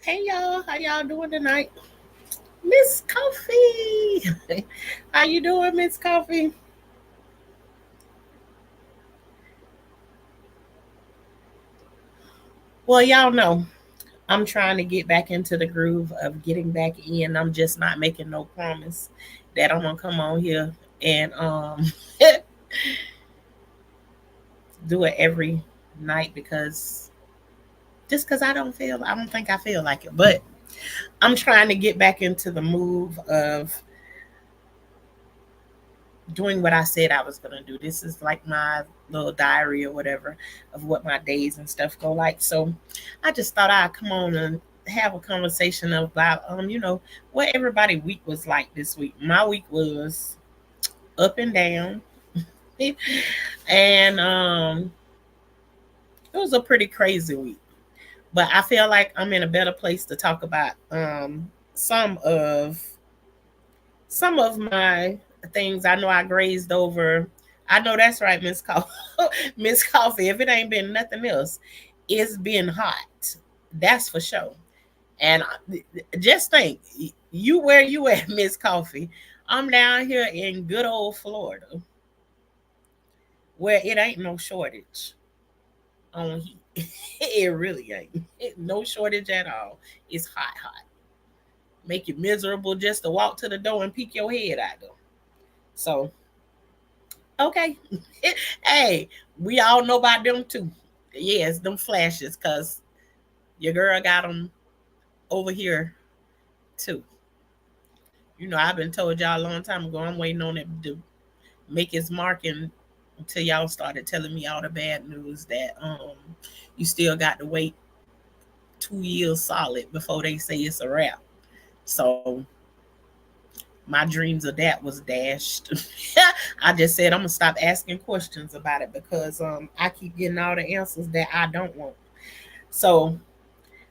Hey y'all, how y'all doing tonight? Miss Coffee. How you doing, Miss Coffee? Well, y'all know I'm trying to get back into the groove of getting back in. I'm just not making no promise that I'm gonna come on here and do it every night because just because I don't think I feel like it. But I'm trying to get back into the move of doing what I said I was gonna do. This is like my little diary or whatever of what my days and stuff go like. So I just thought I'd come on and have a conversation about what everybody week was like this week. My week was up and down. And it was a pretty crazy week. But I feel like I'm in a better place to talk about some of some of my things. I know I grazed over. I know that's right, Miss Coffee. Miss Coffee. If it ain't been nothing else, it's been hot. That's for sure. And just think, you where you at, Miss Coffee? I'm down here in good old Florida, where it ain't no shortage on heat. It really ain't. No shortage at all. It's hot, hot. Make you miserable just to walk to the door and peek your head out though. So okay. Hey, we all know about them too. Yes, them flashes, cause your girl got them over here too. I've been told y'all a long time ago. I'm waiting on it to make its mark, and until y'all started telling me all the bad news that you still got to wait 2 years solid before they say it's a wrap. So my dreams of that was dashed. I just said I'm gonna stop asking questions about it because I keep getting all the answers that I don't want. So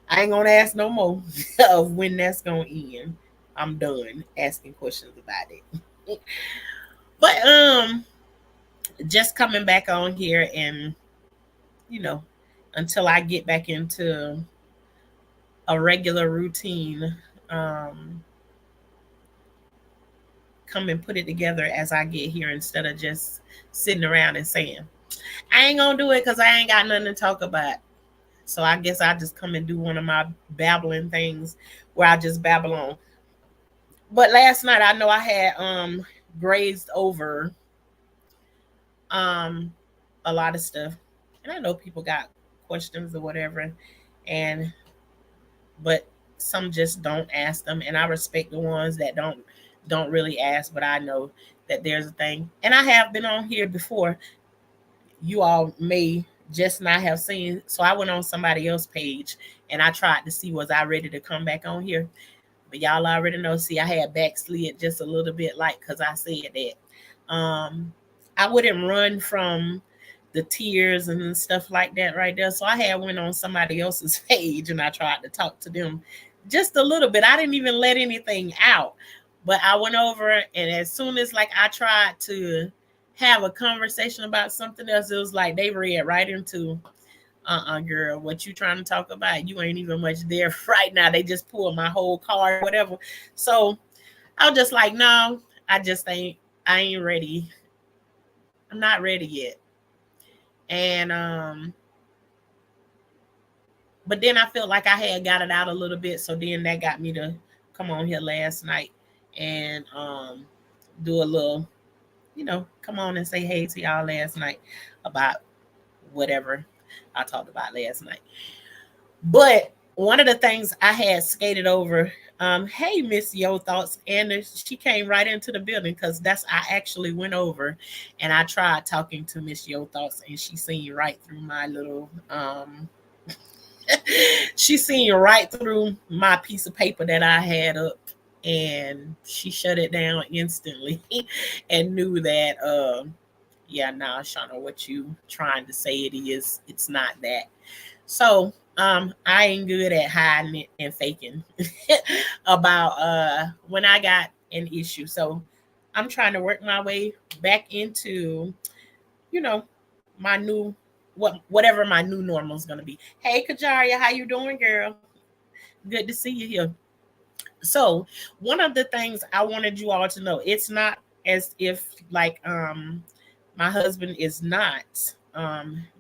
I ain't gonna ask no more of when that's gonna end. I'm done asking questions about it. But just coming back on here and you know, until I get back into a regular routine, um, come and put it together as I get here instead of just sitting around and saying, I ain't gonna do it because I ain't got nothing to talk about. So I guess I just come and do one of my babbling things where I just babble on. But last night I know I had grazed over um a lot of stuff. And I know people got questions or whatever. And but some just don't ask them. And I respect the ones that don't really ask, but I know that there's a thing. And I have been on here before. You all may just not have seen. So I went on somebody else's page and I tried to see was I ready to come back on here. But y'all already know. See, I had backslid just a little bit, like because I said that. I wouldn't run from the tears and stuff like that right there. So I had went on somebody else's page and I tried to talk to them just a little bit. I didn't even let anything out, but I went over and as soon as like I tried to have a conversation about something else, it was like they read right into girl, what you trying to talk about? You ain't even much there right now. They just pulled my whole card, whatever. So I was just like, no, I ain't ready. I'm not ready yet. And but then I felt like I had got it out a little bit. So then that got me to come on here last night and do a little, come on and say hey to y'all last night about whatever I talked about last night. But one of the things I had skated over, hey Miss Yo Thoughts, and she came right into the building because that's I actually went over and I tried talking to Miss Yo Thoughts and she seen right through my little she seen right through my piece of paper that I had up and she shut it down instantly and knew that yeah, nah, Shauna, what you trying to say it is, it's not that. So I ain't good at hiding it and faking about when I got an issue. So I'm trying to work my way back into, you know, my new whatever my new normal is gonna be. Hey Kajaria, how you doing, girl? Good to see you here. So, one of the things I wanted you all to know, it's not as if like my husband is not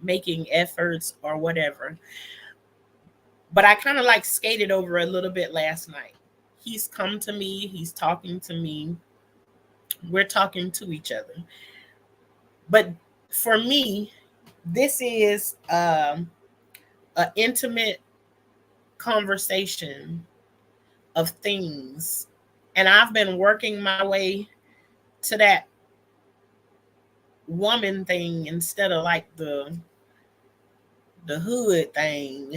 making efforts or whatever, but I kind of like skated over a little bit last night. He's come to me, he's talking to me, we're talking to each other. But for me, this is an intimate conversation of things. And I've been working my way to that woman thing instead of like the hood thing,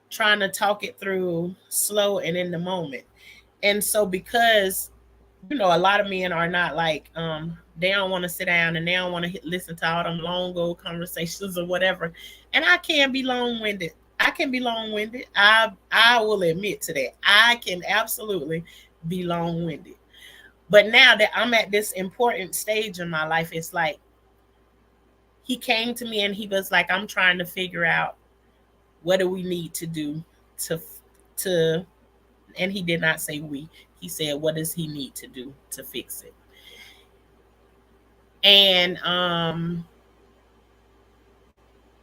trying to talk it through slow and in the moment. And so because a lot of men are not like they don't want to sit down and they don't want to listen to all them long old conversations or whatever. And I can be long-winded. I will admit to that. I can absolutely be long-winded. But now that I'm at this important stage in my life, it's like he came to me and he was like, I'm trying to figure out what do we need to do to to and he did not say we. He said, what does he need to do to fix it? And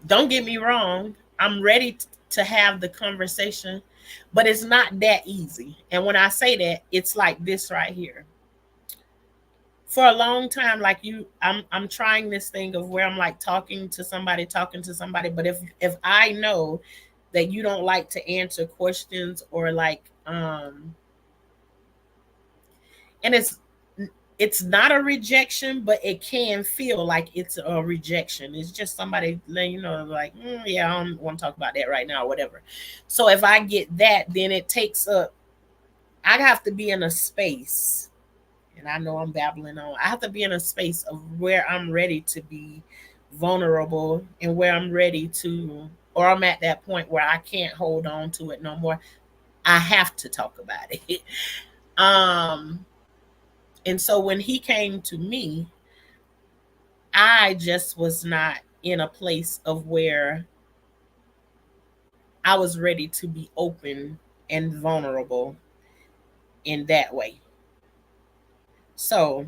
don't get me wrong, I'm ready to have the conversation, but it's not that easy. And when I say that, it's like this right here. For a long time, like I'm trying this thing of where I'm like talking to somebody, but if I know that you don't like to answer questions or like and it's not a rejection, but it can feel like it's a rejection. It's just somebody letting you know, like, yeah, I don't want to talk about that right now, or whatever. So if I get that, then it takes up. I have to be in a space, and I know I'm babbling on. I have to be in a space of where I'm ready to be vulnerable and where I'm ready to, or I'm at that point where I can't hold on to it no more. I have to talk about it. um And so when he came to me, I just was not in a place of where I was ready to be open and vulnerable in that way. So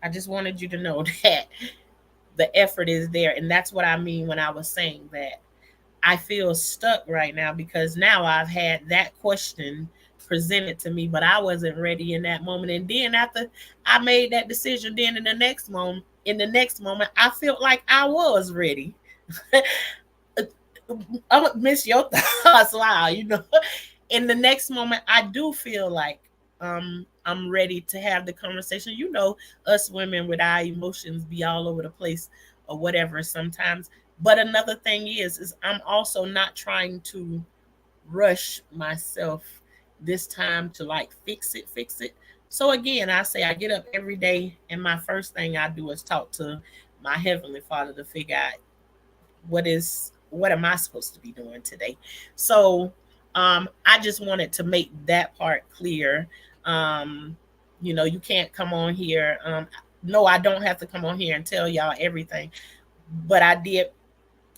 I just wanted you to know that the effort is there. And that's what I mean when I was saying that I feel stuck right now because now I've had that question presented to me, but I wasn't ready in that moment. And then after I made that decision, then in the next moment, I felt like I was ready. I'm gonna miss your thoughts. Wow, In the next moment, I do feel like I'm ready to have the conversation. Us women with our emotions be all over the place or whatever sometimes. But another thing is I'm also not trying to rush myself this time to like fix it. So again, I say I get up every day and my first thing I do is talk to my heavenly Father to figure out what am I supposed to be doing today. So I just wanted to make that part clear. You can't come on here. No, I don't have to come on here and tell y'all everything, but I did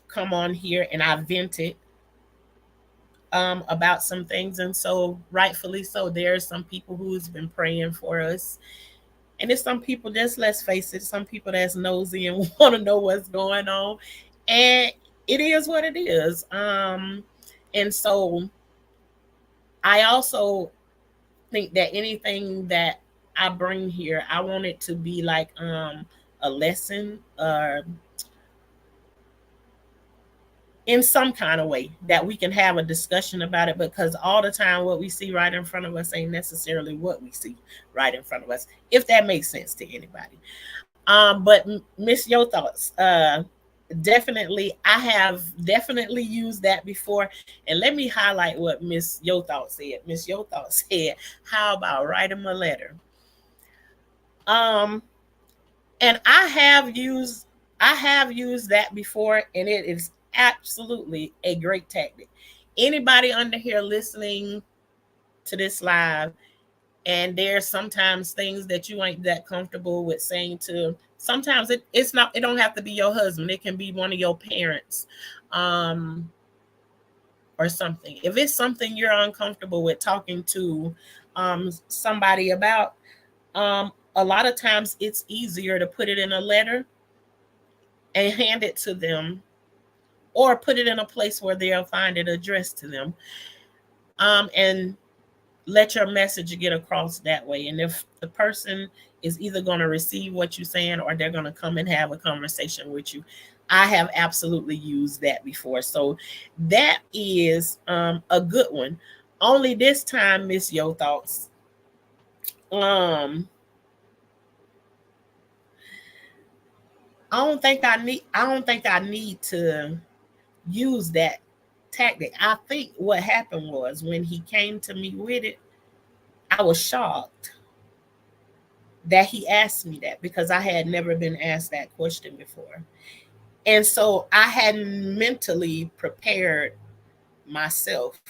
come on here and I vented about some things, and so rightfully so. There's some people who's been praying for us, and it's some people, just let's face it, some people that's nosy and want to know what's going on, and it is what it is. And so I also think that anything that I bring here, I want it to be like a lesson, in some kind of way that we can have a discussion about it, because all the time what we see right in front of us ain't necessarily what we see right in front of us, if that makes sense to anybody. But Miss Your Thoughts, definitely, I have definitely used that before. And let me highlight what Miss Your Thoughts said. Miss Your Thoughts said, how about write him a letter? um and I have used that before, and it is absolutely a great tactic. Anybody under here listening to this live, and there's sometimes things that you ain't that comfortable with saying to, sometimes it don't have to be your husband, it can be one of your parents, um or something. If it's something you're uncomfortable with talking to somebody about, a lot of times it's easier to put it in a letter and hand it to them, or put it in a place where they'll find it addressed to them, and let your message get across that way. And if the person is either going to receive what you're saying or they're going to come and have a conversation with you, I have absolutely used that before. So that is a good one. Only this time, Miss Yo Thoughts, I don't think I need to use that tactic. I think what happened was, when he came to me with it, I was shocked that he asked me that, because I had never been asked that question before. And so I hadn't mentally prepared myself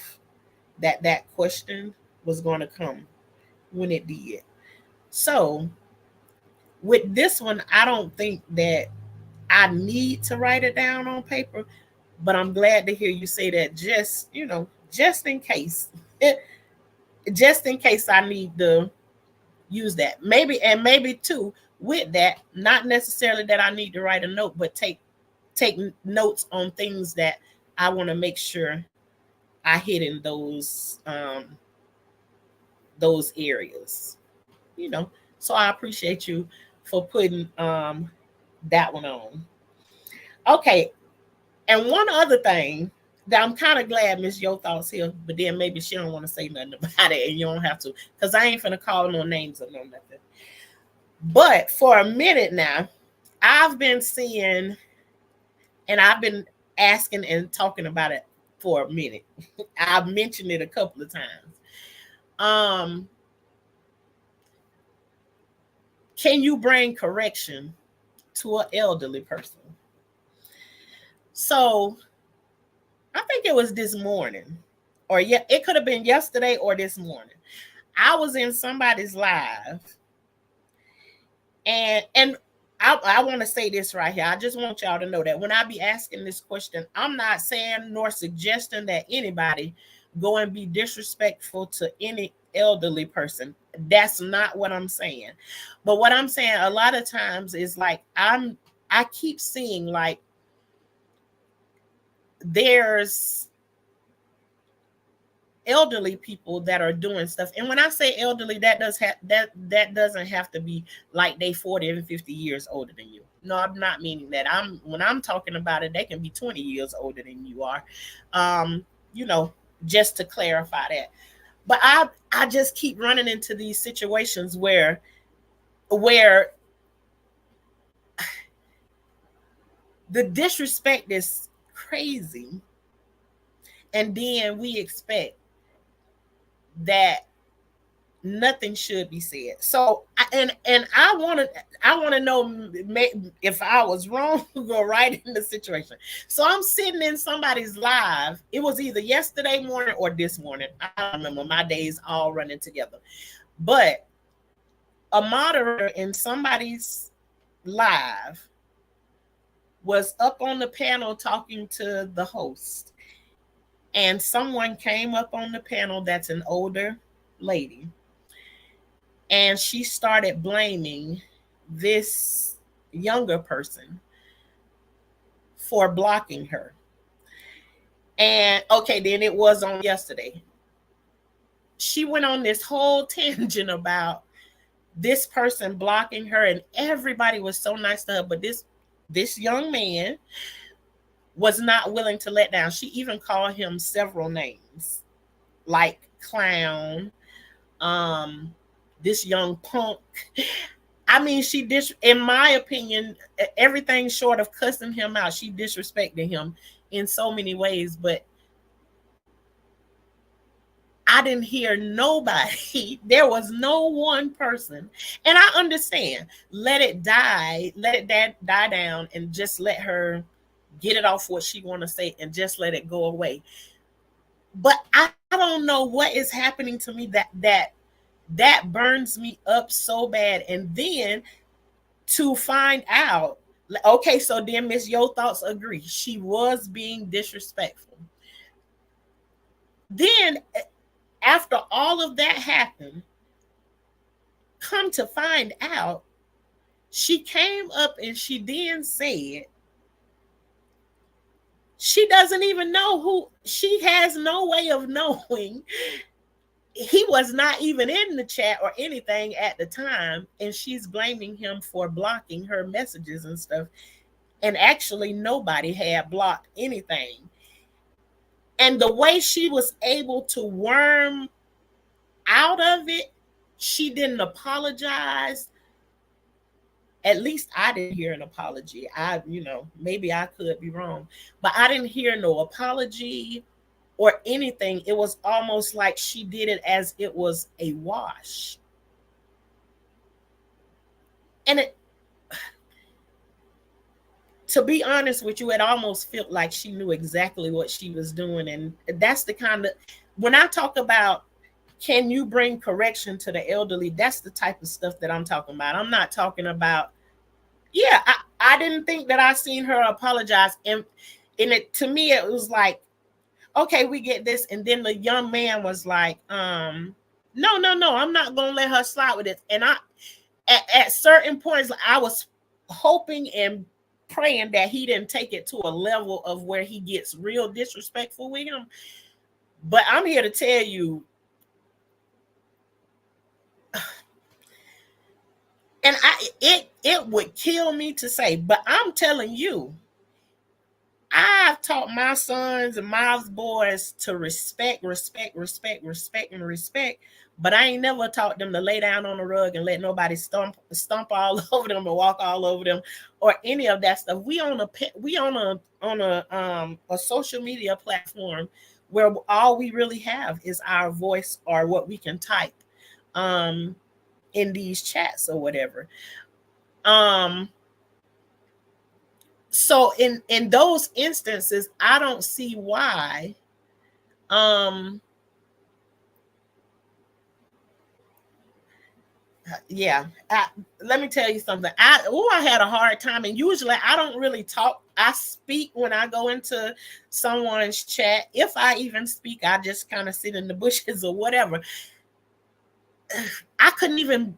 that that question was going to come when it did. So with this one, I don't think that I need to write it down on paper, but I'm glad to hear you say that, just, just in case. Just in case I need to use that. Maybe too, with that, not necessarily that I need to write a note, but take notes on things that I want to make sure I hit in those areas. You know. So I appreciate you for putting that one on. Okay. And one other thing that I'm kind of glad Miss Yo Thoughts here, but then maybe she don't want to say nothing about it, and you don't have to, because I ain't finna call no names or no nothing. But for a minute now, I've been seeing, and I've been asking and talking about it for a minute. I've mentioned it a couple of times. Can you bring correction to an elderly person? So I think it was this morning, or yeah, it could have been yesterday or this morning. I was in somebody's live, and I want to say this right here. I just want y'all to know that when I be asking this question, I'm not saying nor suggesting that anybody go and be disrespectful to any elderly person. That's not what I'm saying. But what I'm saying a lot of times is, like, I keep seeing, like, there's elderly people that are doing stuff. And when I say elderly, that doesn't have to be like they 40 and 50 years older than you. No, I'm not meaning that. When I'm talking about it, they can be 20 years older than you are. Just to clarify that. But I just keep running into these situations where the disrespect is crazy, and then we expect that nothing should be said. So and I want to know if I was wrong, go right in the situation. So I'm sitting in somebody's live. It was either yesterday morning or this morning. I don't remember. My days all running together. But a moderator in somebody's live was up on the panel talking to the host, and someone came up on the panel that's an older lady, and she started blaming this younger person for blocking her. And okay, then it was on yesterday. She went on this whole tangent about this person blocking her, and everybody was so nice to her, but this young man was not willing to let down. She even called him several names, like clown, this young punk. I mean, in my opinion, everything short of cussing him out, she disrespected him in so many ways. But I didn't hear nobody. There was no one person. And I understand. Let it die down, and just let her get it off what she want to say, and just let it go away. But I don't know what is happening to me that burns me up so bad. And then to find out, okay, so then Miss Yo Thoughts agree, she was being disrespectful. Then after all of that happened, come to find out, she came up and she then said she doesn't even know who, she has no way of knowing. He was not even in the chat or anything at the time, and she's blaming him for blocking her messages and stuff. And actually, nobody had blocked anything. And the way she was able to worm out of it, she didn't apologize. At least I didn't hear an apology. Maybe I could be wrong, but I didn't hear no apology or anything. It was almost like she did it as it was a wash. And to be honest with you, it almost felt like she knew exactly what she was doing. And that's the kind of, when I talk about, can you bring correction to the elderly, that's the type of stuff that I'm talking about. I'm not talking about, I didn't think that I seen her apologize. And it, to me, it was like, okay, we get this. And then the young man was like, no, I'm not going to let her slide with this. And at certain points, I was hoping and praying that he didn't take it to a level of where he gets real disrespectful with him. But I'm here to tell you, and it would kill me to say, but I'm telling you, I've taught my sons and my boys to respect, and respect. But I ain't never taught them to lay down on the rug and let nobody stomp all over them and walk all over them or any of that stuff. We on a social media platform where all we really have is our voice or what we can type in these chats or whatever. So in those instances, I don't see why let me tell you something. I had a hard time, and usually I don't really talk. I speak when I go into someone's chat. If I even speak, I just kind of sit in the bushes or whatever. I couldn't even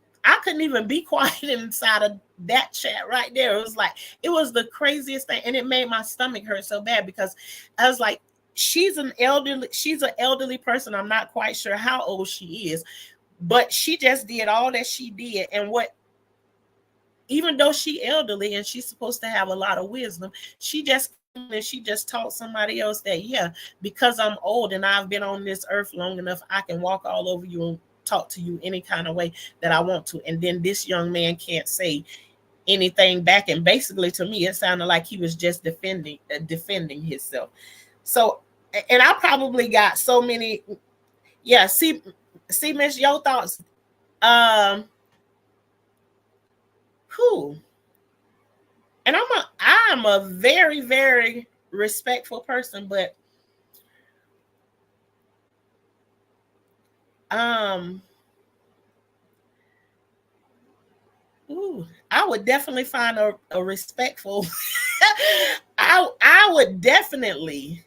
be quiet inside of that chat right there. It was the craziest thing, and it made my stomach hurt so bad because I was like, she's an elderly person. I'm not quite sure how old she is, but she just did all that she did. And even though she elderly and she's supposed to have a lot of wisdom, she just taught somebody else that, because I'm old and I've been on this earth long enough, I can walk all over you and talk to you any kind of way that I want to. And then this young man can't say anything back. And basically, to me, it sounded like he was just defending himself. So, and I probably got so many. Yeah, see, Miss, your thoughts. Who? And I'm a very, very respectful person, but I would definitely find a respectful. I would definitely.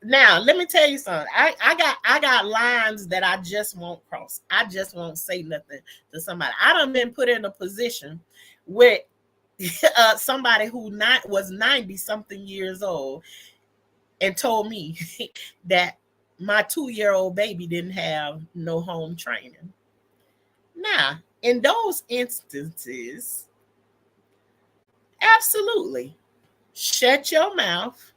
Now, let me tell you something. I got lines that I just won't cross. I just won't say nothing to somebody. I done been put in a position with somebody who was 90 something years old and told me that my 2-year-old baby didn't have no home training. Now, in those instances, absolutely, shut your mouth.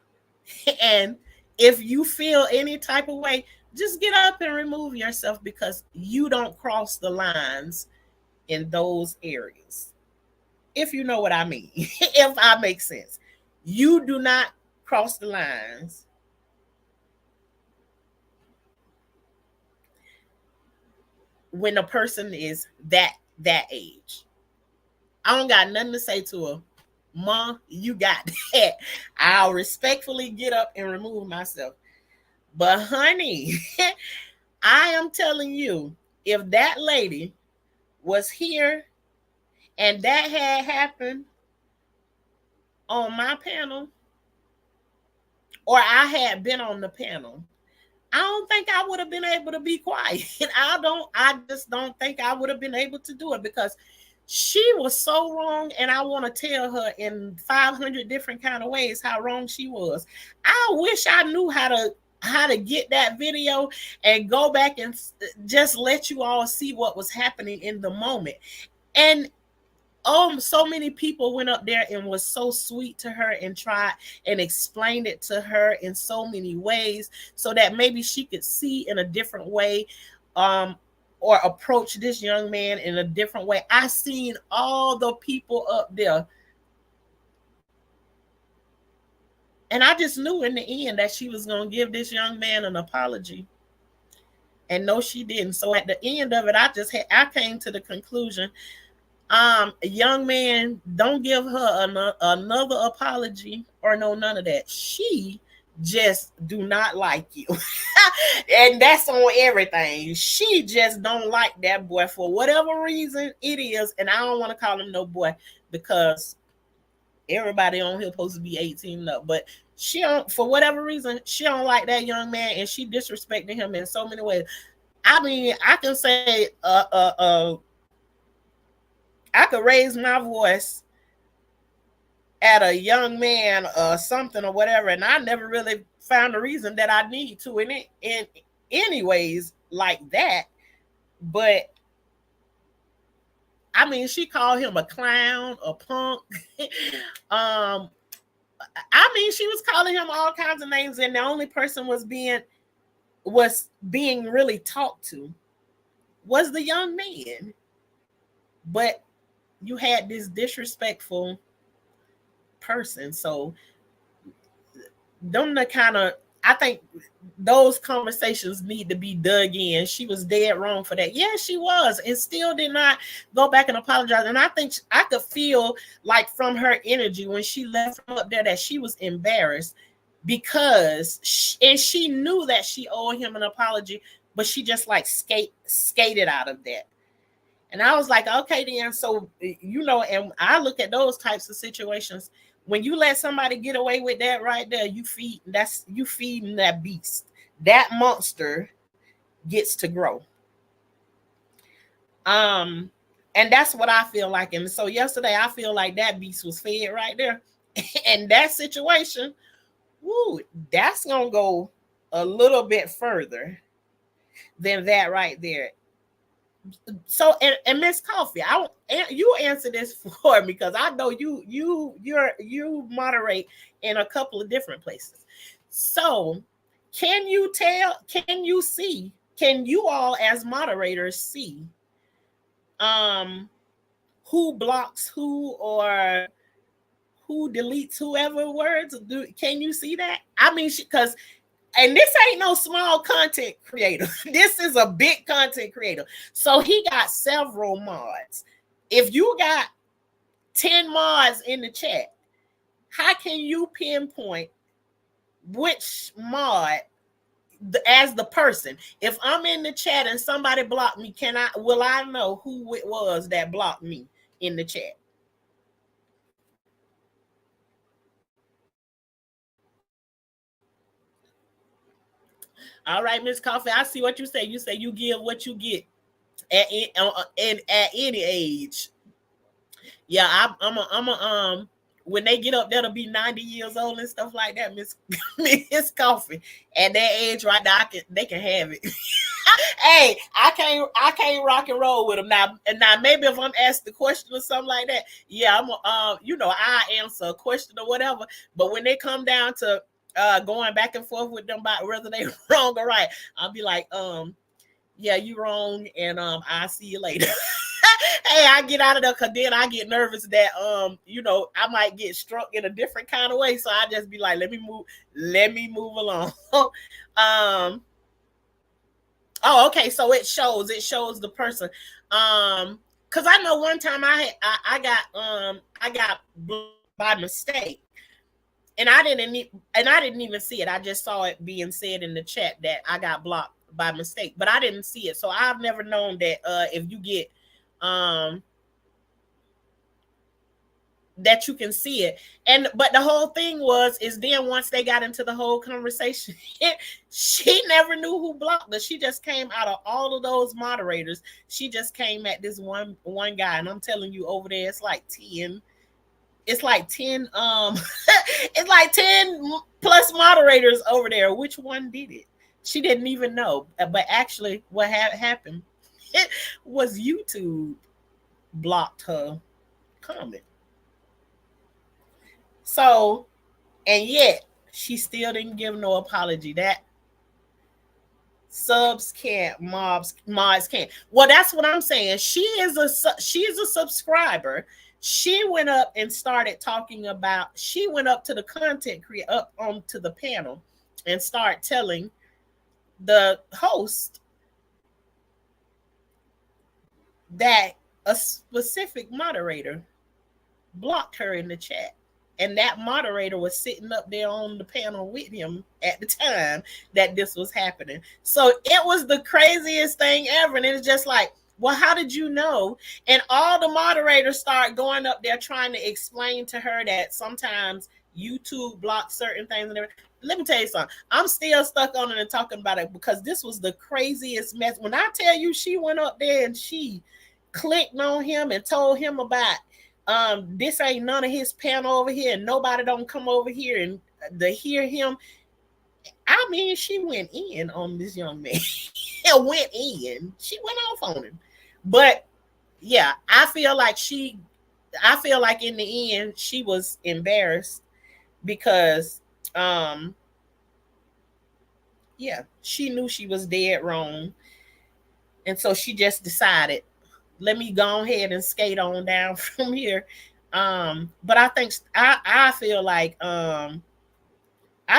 And if you feel any type of way, just get up and remove yourself, because you don't cross the lines in those areas. If you know what I mean, if I make sense, you do not cross the lines when a person is that age. I don't got nothing to say to her. Mom, you got that. I'll respectfully get up and remove myself. But honey, I am telling you, if that lady was here and that had happened on my panel, or I had been on the panel, I don't think I would have been able to be quiet. I just don't think I would have been able to do it because she was so wrong, and I want to tell her in 500 different kind of ways how wrong she was. I wish I knew how to get that video and go back and just let you all see what was happening in the moment. And so many people went up there and was so sweet to her and tried and explained it to her in so many ways so that maybe she could see in a different way, or approach this young man in a different way. I seen all the people up there, and I just knew in the end that she was going to give this young man an apology. And no, she didn't. So at the end of it, I came to the conclusion, a young man, don't give her another apology or none of that. She just do not like you. And that's on everything. She just don't like that boy for whatever reason it is. And I don't want to call him no boy because everybody on here supposed to be 18 and up. But she don't, for whatever reason, she don't like that young man, and she disrespected him in so many ways. I mean, I can say I could raise my voice at a young man or something or whatever, and I never really found a reason that I need to in anyways like that. But I mean, she called him a clown, a punk. I mean, she was calling him all kinds of names, and the only person was being really talked to was the young man. But you had this disrespectful person. So them the kind of, I think those conversations need to be dug in. She was dead wrong for that. Yeah, she was, and still did not go back and apologize. And I think I could feel like from her energy when she left from up there that she was embarrassed because she knew that she owed him an apology, but she just like skated out of that. And I was like, okay, then. So, and I look at those types of situations. When you let somebody get away with that right there, you feeding that beast. That monster gets to grow. And that's what I feel like. And so yesterday, I feel like that beast was fed right there. And that situation, woo, that's gonna go a little bit further than that right there. So, and Miss Coffee, you answer this for me because I know you moderate in a couple of different places. So, can you all as moderators see who blocks who or who deletes whoever words? Can you see that? I mean, because and this ain't no small content creator. This is a big content creator. So he got several mods. If you got 10 mods in the chat, how can you pinpoint which mod as the person? If I'm in the chat and somebody blocked me, will I know who it was that blocked me in the chat? All right, Miss Coffee, I see what you say. You say you give what you get at any age. Yeah, I'm when they get up there to be 90 years old and stuff like that, Miss Coffee, at that age right now, they can have it. Hey, I can't rock and roll with them now. And now maybe if I'm asked the question or something like that, yeah, I answer a question or whatever. But when they come down to going back and forth with them about whether they wrong or right, I'll be like, yeah, you wrong, and I'll see you later. Hey, I get out of there because then I get nervous that I might get struck in a different kind of way. So I just be like, let me move along. Oh, okay. So it shows the person. Because I know one time I got by mistake. And I didn't even see it. I just saw it being said in the chat that I got blocked by mistake, but I didn't see it. So I've never known that if you get that you can see it. But the whole thing is then once they got into the whole conversation, she never knew who blocked her. She just came out of all of those moderators. She just came at this one guy, and I'm telling you, over there it's like 10. It's like 10 it's like 10 plus moderators over there. Which one did it? She didn't even know. But actually what happened, it was YouTube blocked her comment. So, and yet she still didn't give no apology. That subs can't, mods can't. Well, that's what I'm saying. She is a subscriber. She went up and started talking about. She went up to the content creator, up onto the panel, and started telling the host that a specific moderator blocked her in the chat. And that moderator was sitting up there on the panel with him at the time that this was happening. So it was the craziest thing ever. And it's just like, well, how did you know? And all the moderators start going up there trying to explain to her that sometimes YouTube blocks certain things. And everything. Let me tell you something. I'm still stuck on it and talking about it because this was the craziest mess. When I tell you she went up there and she clicked on him and told him about this ain't none of his panel over here, and nobody don't come over here and to hear him. I mean, she went in on this young man. She went off on him. But yeah, I feel like in the end she was embarrassed because she knew she was dead wrong. And so she just decided, let me go ahead and skate on down from here. But I think I feel like I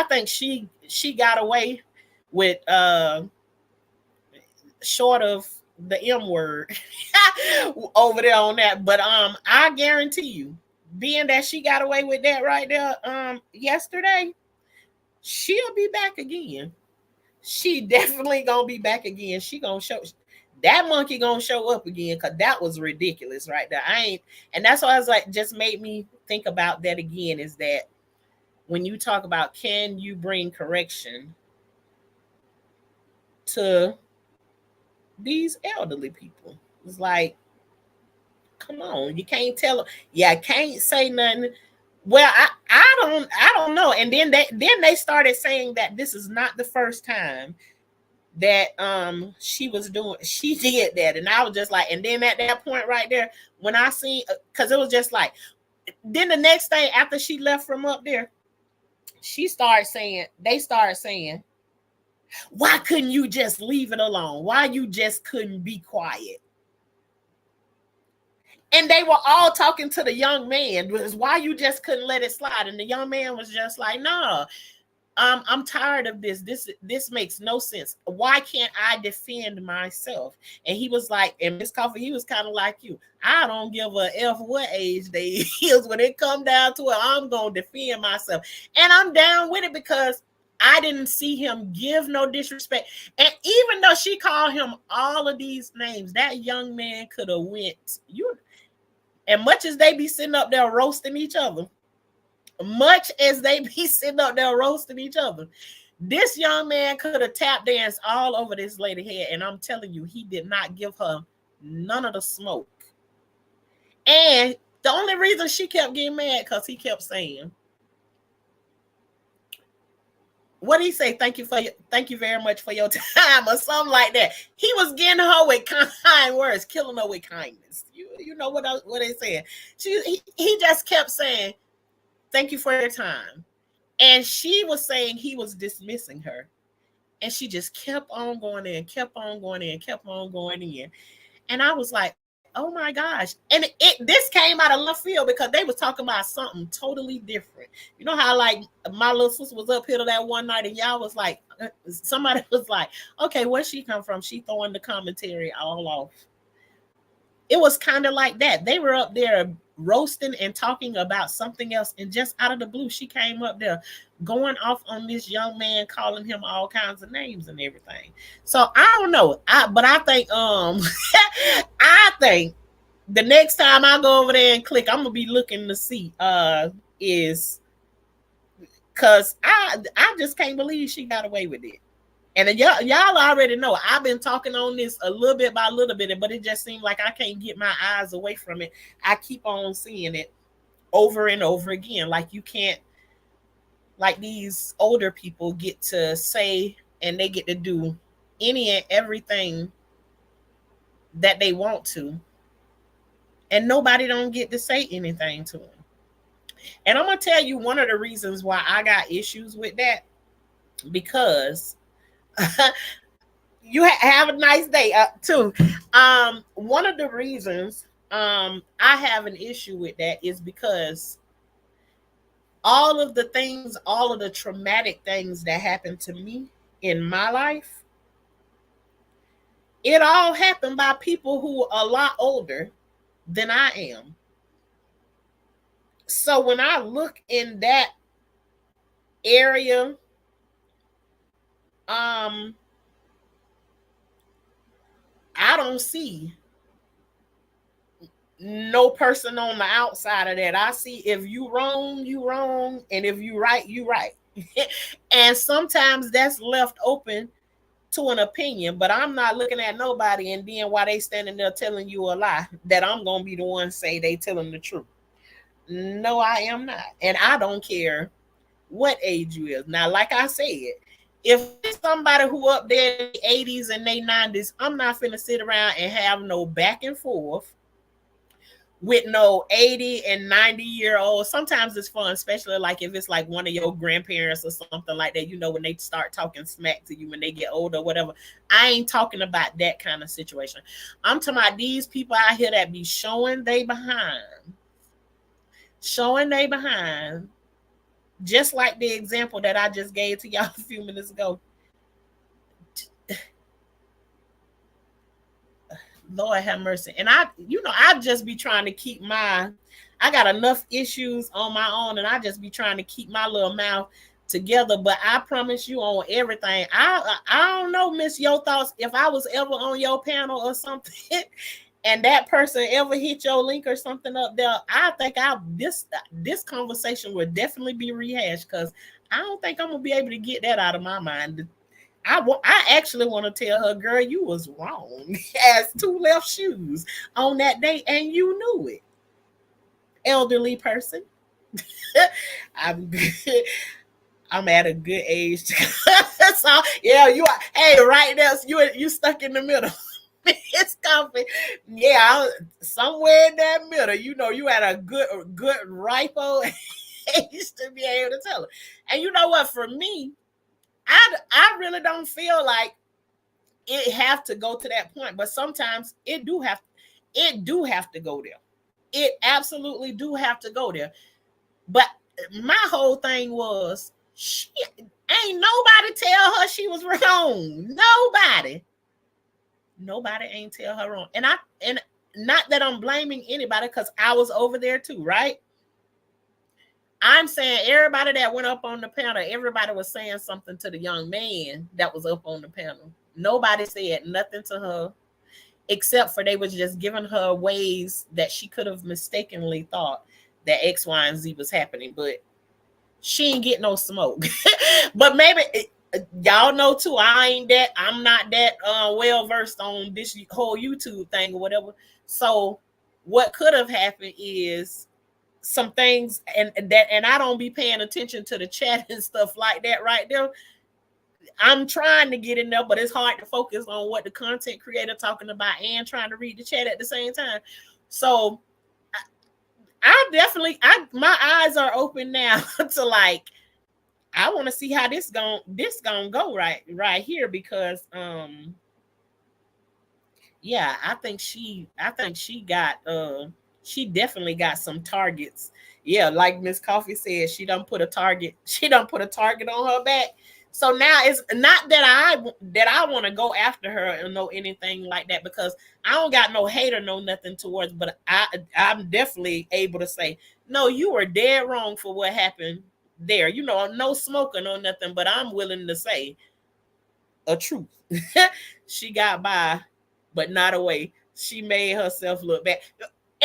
think she got away with short of the M word over there on that. But I guarantee you, being that she got away with that right there yesterday, she'll be back again. She definitely gonna be back again. She gonna show. That monkey gonna show up again because that was ridiculous right there. And that's why I was like, just made me think about that again, is that when you talk about can you bring correction to these elderly people, it's like, come on, you can't tell them, I can't say nothing. Well, I don't know. And then they started saying that this is not the first time that she did that. And I was just like, and then at that point right there, when I seen, because it was just like, then the next thing after she left from up there, they started saying, why couldn't you just leave it alone? Why you just couldn't be quiet? And they were all talking to the young man, was why you just couldn't let it slide. And the young man was just like, no, I'm tired of this. This makes no sense. Why can't I defend myself? And he was like, and Miss Coffee, he was kind of like you. I don't give a F what age they is. When it come down to it, I'm going to defend myself. And I'm down with it because I didn't see him give no disrespect. And even though she called him all of these names, that young man could have went, and much as they be sitting up there roasting each other, this young man could have tap danced all over this lady's head. And I'm telling you, he did not give her none of the smoke. And the only reason she kept getting mad because he kept saying, what did he say? Thank you very much for your time, or something like that. He was getting her with kind words, killing her with kindness. You know what they said. He just kept saying, thank you for your time. And she was saying he was dismissing her. And she just kept on going in, kept on going in. And I was like, oh my gosh. And this came out of left field because they was talking about something totally different. You know how like my little sister was up here that one night and y'all was like, somebody was like, okay, where'd she come from? She throwing the commentary all off. It was kind of like that. They were up there roasting and talking about something else, and just out of the blue, she came up there going off on this young man, calling him all kinds of names and everything. So I don't know. But I think I think The next time I go over there and click, I'm gonna be looking to see is because I just can't believe she got away with it. And y'all already know I've been talking on this a little bit by a little bit, but it just seems like I can't get my eyes away from it. I keep on seeing it over and over again. Like you can't, like these older people get to say and they get to do any and everything that they want to, and nobody don't get to say anything to them. And I'm gonna tell you one of the reasons why I got issues with that, because you have a nice day too. One of the reasons I have an issue with that is because all of the things, all of the traumatic things that happened to me in my life, it all happened by people who are a lot older than I am. So when I look in that area, I don't see no person on the outside of that. I see if you wrong, you wrong, and if you right, you right. And sometimes that's left open to an opinion, but I'm not looking at nobody and then while they standing there telling you a lie that I'm gonna be the one say they telling the truth. No, I am not. And I don't care what age you is. Now, like I said, if it's somebody who up there in the 80s and they 90s, I'm not finna sit around and have no back and forth with no 80 and 90-year-olds. Sometimes it's fun, especially like if it's like one of your grandparents or something like that, you know, when they start talking smack to you when they get older or whatever. I ain't talking about that kind of situation. I'm talking about these people out here that be showing they behind. Showing they behind. Just like the example that I just gave to y'all a few minutes ago. Lord have mercy. And I just be trying to keep I got enough issues on my own, and I just be trying to keep my little mouth together. But I promise you on everything. I don't know, Miss Your Thoughts, if I was ever on your panel or something and that person ever hit your link or something up there, I think this conversation would definitely be rehashed, because I don't think I'm gonna be able to get that out of my mind. I actually want to tell her, girl, you was wrong. As two left shoes on that day, and you knew it. Elderly person. I'm at a good age. So yeah, you are. Hey, right there, you stuck in the middle. It's comfy. Yeah, somewhere in that middle. You know, you had a good ripe old age to be able to tell her. And you know what? For me, I really don't feel like it have to go to that point, but sometimes it do have to go there. It absolutely do have to go there. But my whole thing was, she ain't nobody tell her she was wrong. Nobody ain't tell her wrong. And not that I'm blaming anybody, because I was over there too, right? I'm saying everybody that went up on the panel, everybody was saying something to the young man that was up on the panel. Nobody said nothing to her, except for they was just giving her ways that she could have mistakenly thought that X, Y, and Z was happening. But she ain't get no smoke. But maybe y'all know too, I'm not that well versed on this whole YouTube thing or whatever. So what could have happened is some things, and I don't be paying attention to the chat and stuff like that right there. I'm trying to get in there, but it's hard to focus on what the content creator talking about and trying to read the chat at the same time. So I definitely, my eyes are open now to like, I want to see how this gonna go right here, because yeah, I think she definitely got some targets. Yeah, like Miss Coffee said, she done put a target on her back. So now it's not that I want to go after her or know anything like that, because I don't got no hate or no nothing towards, but I'm definitely able to say, no, you were dead wrong for what happened there. You know, no smoking or nothing, but I'm willing to say a truth. She got by, but not away. She made herself look bad.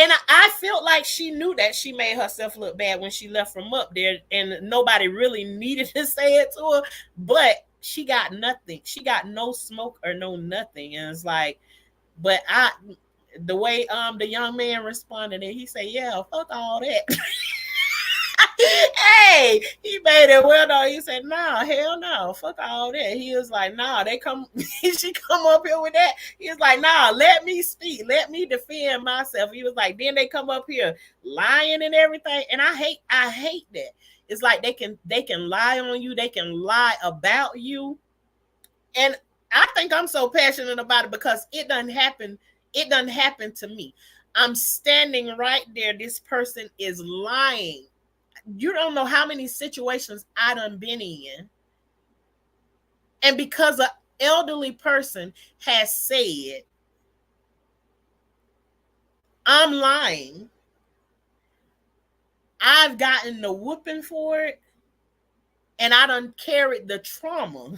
And I felt like she knew that she made herself look bad when she left from up there, and nobody really needed to say it to her. But she got nothing. She got no smoke or no nothing. And it's like, but the way the young man responded, and he said, "Yeah, fuck all that." Hey, he made it well though. He said, "No, hell no, fuck all that." He was like, "Nah, they come." She come up here with that. He was like, "Nah, let me speak, let me defend myself." He was like, then they come up here lying and everything, and I hate that. It's like they can lie on you, they can lie about you, and I think I'm so passionate about it because it doesn't happen. It doesn't happen to me. I'm standing right there. This person is lying. You don't know how many situations I done been in. And because an elderly person has said, I'm lying, I've gotten the whooping for it, and I done carried the trauma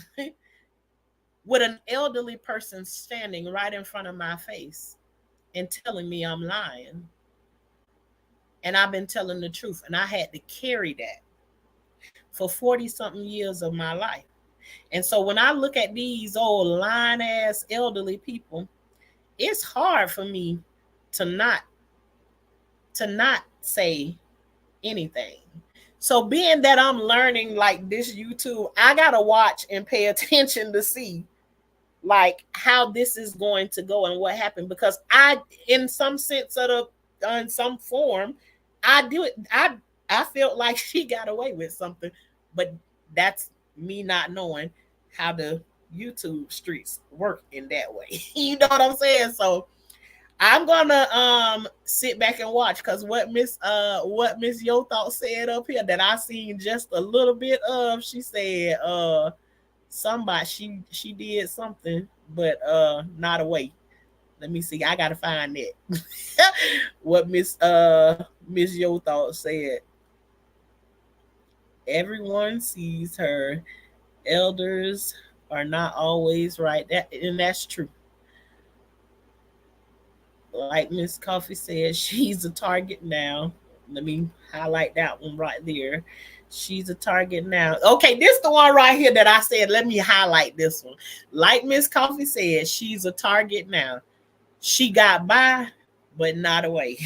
with an elderly person standing right in front of my face and telling me I'm lying. And I've been telling the truth, and I had to carry that for 40 something years of my life. And so when I look at these old lying ass elderly people, it's hard for me to not say anything. So being that I'm learning like this YouTube, I gotta watch and pay attention to see like how this is going to go and what happened, because I, in some sense of the, in some form, I do it. I felt like she got away with something, but that's me not knowing how the YouTube streets work in that way. You know what I'm saying? So I'm gonna sit back and watch, because what Miss Yo Thought said up here that I seen just a little bit of, she said somebody she did something, but not away. Let me see. I gotta find it. What Miss Yo Thought said. Everyone sees her. Elders are not always right. And that's true. Like Miss Coffee said, she's a target now. Let me highlight that one right there. She's a target now. Okay, this is the one right here that I said, let me highlight this one. Like Miss Coffee said, she's a target now. She got by, but not away.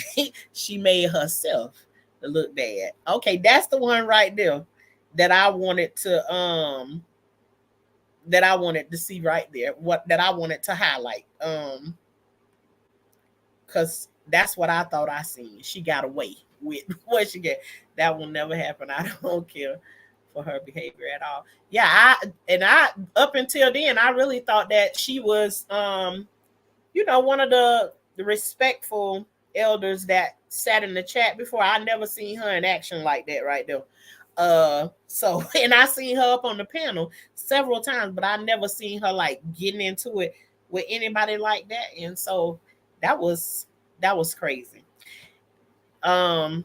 She made herself look bad. Okay, that's the one right there that I wanted to see right there. What that I wanted to highlight. Because that's what I thought I seen. She got away with what she get. That will never happen. I don't care for her behavior at all. Yeah, I up until then I really thought that she was one of the respectful elders that sat in the chat before. I never seen her in action like that right there. So and I seen her up on the panel several times, but I never seen her like getting into it with anybody like that. And so that was crazy to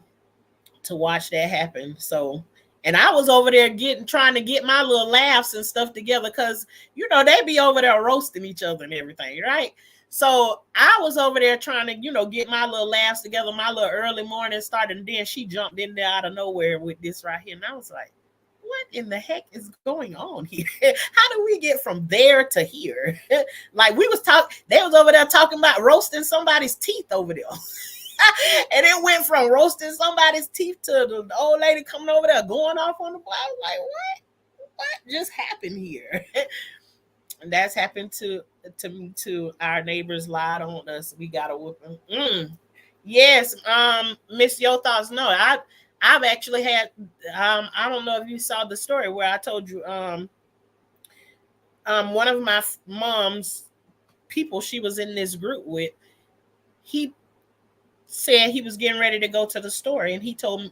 watch that happen. So, and I was over there trying to get my little laughs and stuff together, because they be over there roasting each other and everything, right? So I was over there trying to get my little laughs together, my little early morning started, and then she jumped in there out of nowhere with this right here, and I was like, what in the heck is going on here? How do we get from there to here? Like they was over there talking about roasting somebody's teeth over there. And it went from roasting somebody's teeth to the old lady coming over there going off on the boy. I was like, what just happened here? And that's happened to me too. Our neighbors lied on us. We got a whooping. Yes, Miss Yo Thoughts. No, I've actually had I don't know if you saw the story where I told you one of my mom's people she was in this group with, he said he was getting ready to go to the store, and he told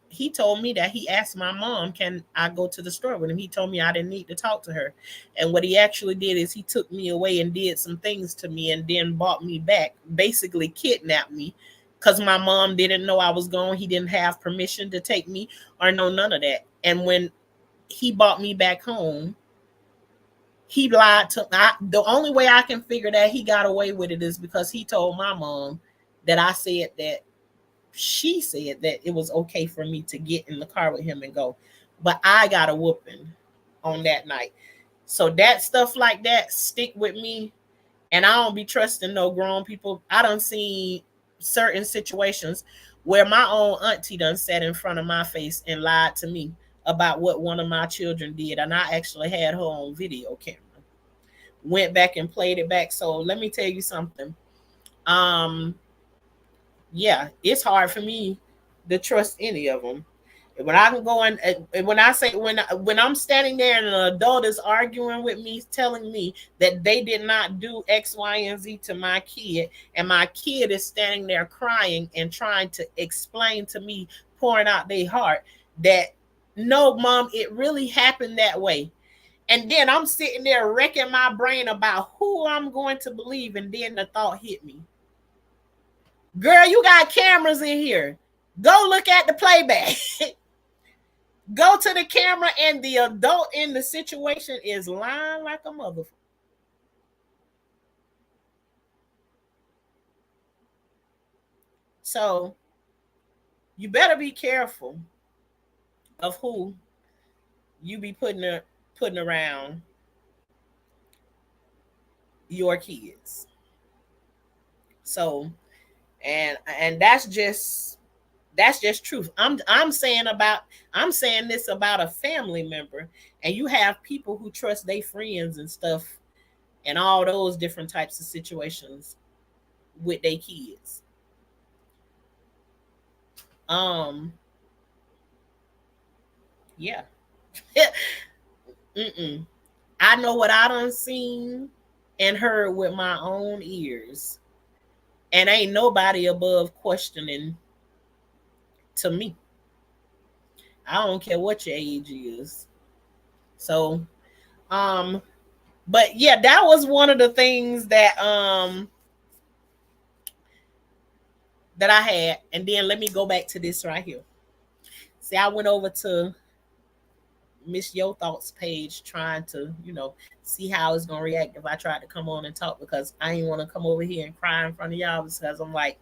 me that he asked my mom, can I go to the store with him? He told me I didn't need to talk to her. And what he actually did is he took me away and did some things to me and then brought me back, basically kidnapped me, because my mom didn't know I was gone. He didn't have permission to take me or know none of that. And when he brought me back home, he lied to the only way I can figure that he got away with it is because he told my mom that I said that she said that it was okay for me to get in the car with him and go, but I got a whooping on that night. So that stuff like that stick with me, and I don't be trusting no grown people. I done seen certain situations where my own auntie done sat in front of my face and lied to me about what one of my children did, and I actually had her on video camera. Went back and played it back. So let me tell you something. Um, yeah, it's hard for me to trust any of them. When I can go in, when I say when I'm standing there and an adult is arguing with me, telling me that they did not do X, Y, and Z to my kid, and my kid is standing there crying and trying to explain to me, pouring out their heart, that no, mom, it really happened that way. And then I'm sitting there wrecking my brain about who I'm going to believe, and then the thought hit me. Girl, you got cameras in here. Go look at the playback. Go to the camera, and the adult in the situation is lying like a motherfucker. So you better be careful of who you be putting around your kids. So, and that's just truth. I'm saying this about a family member, and you have people who trust their friends and stuff, and all those different types of situations with their kids. Um, yeah. Mm-mm. I know what I done seen and heard with my own ears, and ain't nobody above questioning to me. I don't care what your age is. So, um, but yeah, that was one of the things that I had. And then let me go back to this right here. See, I went over to Miss Yo Thoughts page trying to, see how it's gonna react if I tried to come on and talk, because I ain't want to come over here and cry in front of y'all, because I'm like,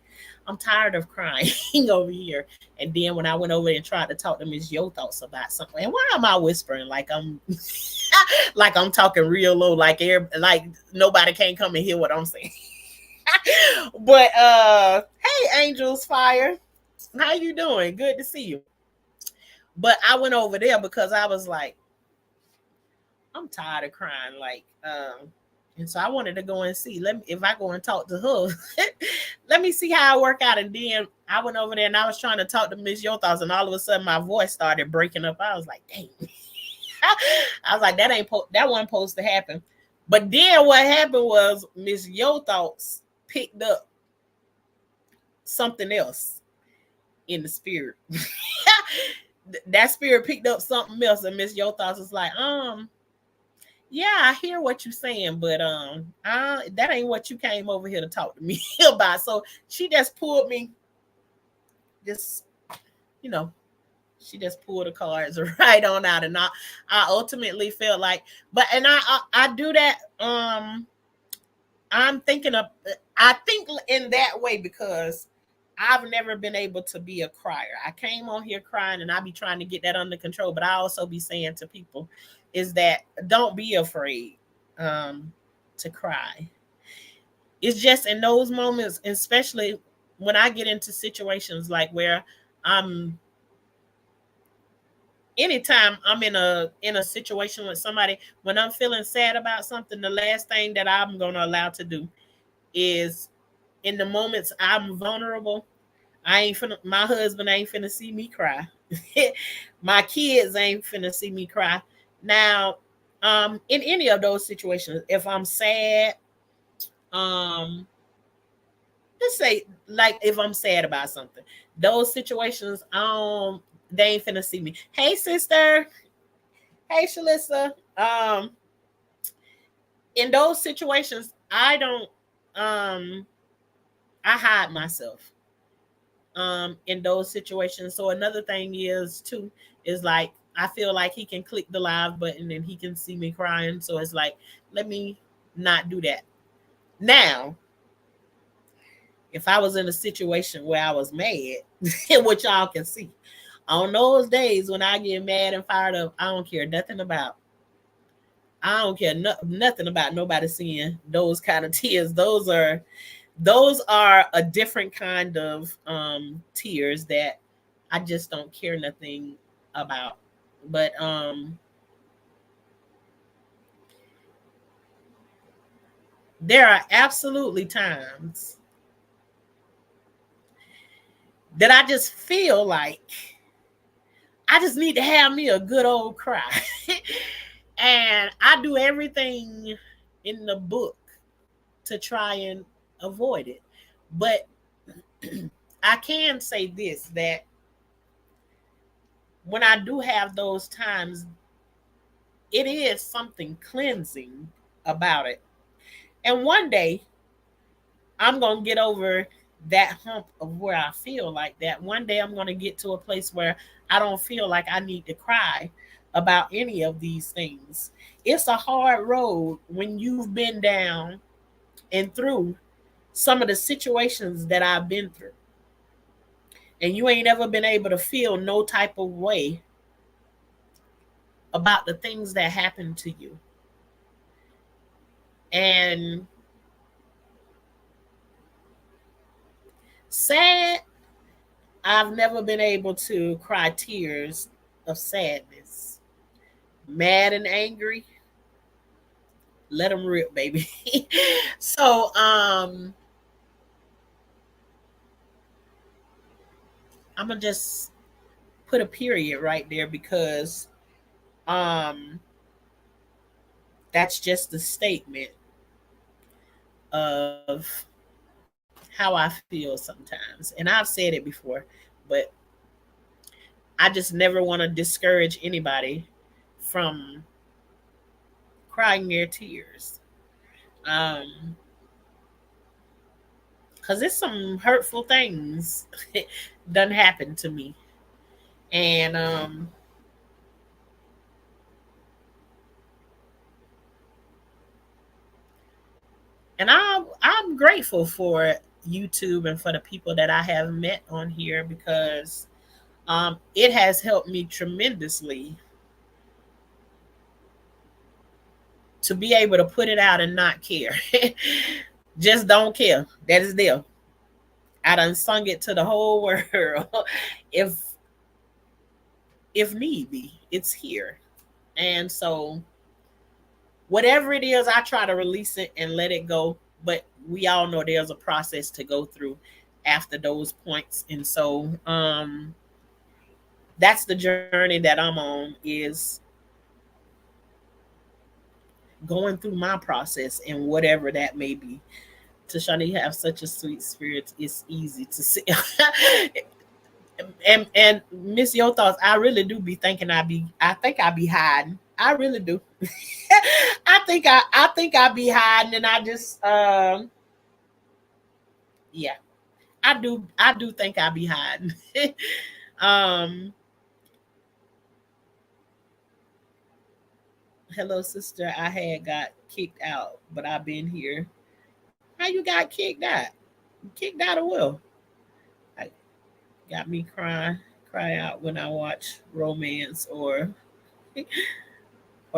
I'm tired of crying over here. And then when I went over and tried to talk to Miss Yo Thoughts about something, and why am I whispering like I'm like I'm talking real low, like nobody can come and hear what I'm saying. But hey, Angels Fire, how you doing? Good to see you. But I went over there because I was like, I'm tired of crying. And so I wanted to go and see. If I go and talk to her, let me see how it work out. And then I went over there and I was trying to talk to Miss Yo Thoughts, and all of a sudden my voice started breaking up. I was like, dang. I was like, that wasn't supposed to happen. But then what happened was Miss Yo Thoughts picked up something else in the spirit. That spirit picked up something else, and Miss Yo Thoughts was like, yeah, I hear what you're saying, but that ain't what you came over here to talk to me about. So she just pulled me, just she just pulled the cards right on out, and I ultimately felt like, and I do that. I think in that way because I've never been able to be a crier. I came on here crying, and I be trying to get that under control, but I also be saying to people is that don't be afraid to cry. It's just in those moments, especially when I get into situations like where I'm anytime I'm in a situation with somebody, when I'm feeling sad about something, the last thing that I'm gonna allow to do is, in the moments I'm vulnerable, my husband ain't finna see me cry. My kids ain't finna see me cry. Now, in any of those situations, if I'm sad, let's say like if I'm sad about something, those situations, they ain't finna see me. Hey sister, hey Shalissa. In those situations, I don't I hide myself in those situations. So another thing is like I feel like he can click the live button and he can see me crying. So it's like, let me not do that. Now, If I was in a situation where I was mad, which y'all can see, on those days when I get mad and fired up, I don't care nothing about. I don't care nothing about nobody seeing those kind of tears. Those are a different kind of tears that I just don't care nothing about. But there are absolutely times that I just feel like I just need to have me a good old cry. And I do everything in the book to try and avoid it. But I can say this, that when I do have those times, it is something cleansing about it. And one day I'm going to get over that hump of where I feel like that. One day I'm going to get to a place where I don't feel like I need to cry about any of these things. It's a hard road when you've been down and through some of the situations that I've been through. And you ain't ever been able to feel no type of way about the things that happened to you. And sad, I've never been able to cry tears of sadness. Mad and angry, let them rip, baby. So I'm gonna just put a period right there because um that's just a statement of how I feel sometimes. And I've said it before, but I just never want to discourage anybody from crying their tears. Um, because it's some hurtful things done happened to me. And I'm grateful for YouTube and for the people that I have met on here because it has helped me tremendously to be able to put it out and not care. Just don't care. That is there. I done sung it to the whole world. if if need be, it's here. And so whatever it is, I try to release it and let it go. But we all know there's a process to go through after those points. And so that's the journey that I'm on, is going through my process and whatever that may be. Tashana, you have such a sweet spirit. It's easy to see. And Miss Your Thoughts, I really do be thinking I think I be hiding. I really do. I think I be hiding and I just yeah. I do think I be hiding. um Hello sister, I had got kicked out, but I've been here. How you got kicked out? Kicked out of will. I got me cry out when I watch romance or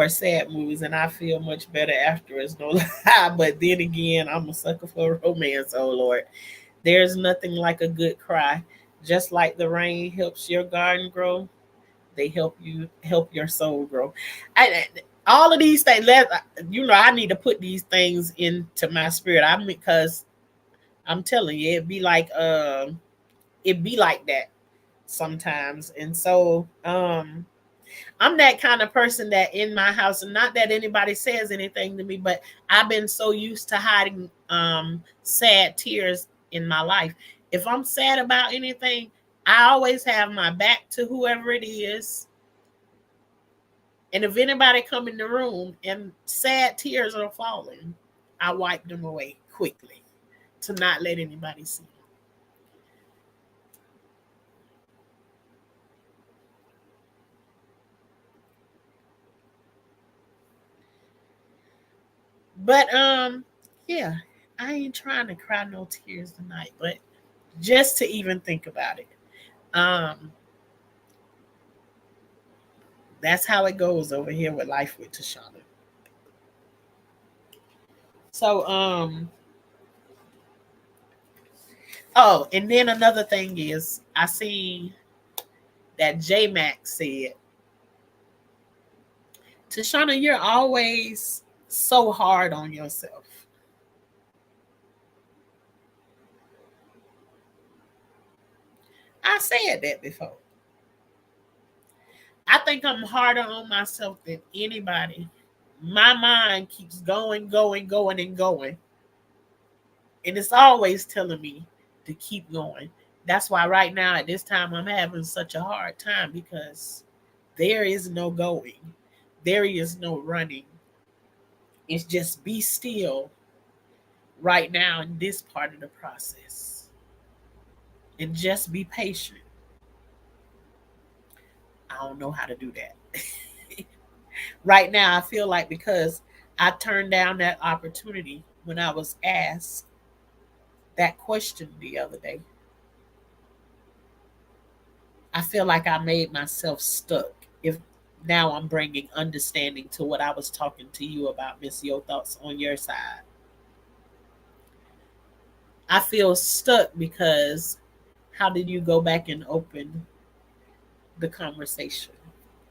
sad movies, and I feel much better afterwards. No lie, but then again, I'm a sucker for romance. Oh Lord, there's nothing like a good cry. Just like the rain helps your garden grow, they help your soul grow. All of these things, I need to put these things into my spirit. I mean, because I'm telling you, it be like that sometimes, and so I'm that kind of person that in my house, and not that anybody says anything to me, but I've been so used to hiding sad tears in my life. If I'm sad about anything, I always have my back to whoever it is. And if anybody come in the room and sad tears are falling, I wipe them away quickly to not let anybody see. But yeah, I ain't trying to cry no tears tonight, but just to even think about it. Um, that's how it goes over here with Life with Tashana. So, oh, and then another thing is, I see that J Max said, Tashana, you're always so hard on yourself. I said that before. I think I'm harder on myself than anybody. My mind keeps going, going, going, and going. And it's always telling me to keep going. That's why right now at this time I'm having such a hard time, because there is no going. There is no running. It's just be still right now in this part of the process. And just be patient. I don't know how to do that. Right now I feel like, because I turned down that opportunity when I was asked that question the other day, I feel like I made myself stuck. If now I'm bringing understanding to what I was talking to you about, Miss Your thoughts on your side. I feel stuck because how did you go back and open the conversation?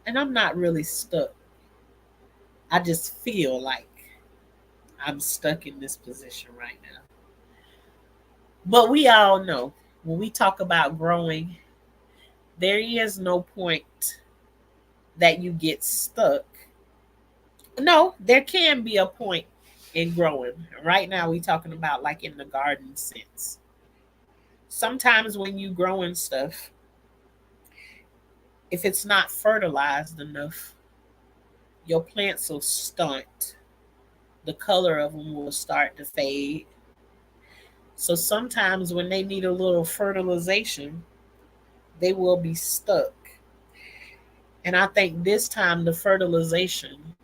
And I'm not really stuck. I just feel like I'm stuck in this position right now. But we all know when we talk about growing, there is no point that you get stuck. No, there can be a point in growing. Right now, we talking about like in the garden sense. Sometimes when you growing stuff, if it's not fertilized enough, your plants will stunt. The color of them will start to fade. So sometimes when they need a little fertilization, they will be stuck. And I think this time the fertilization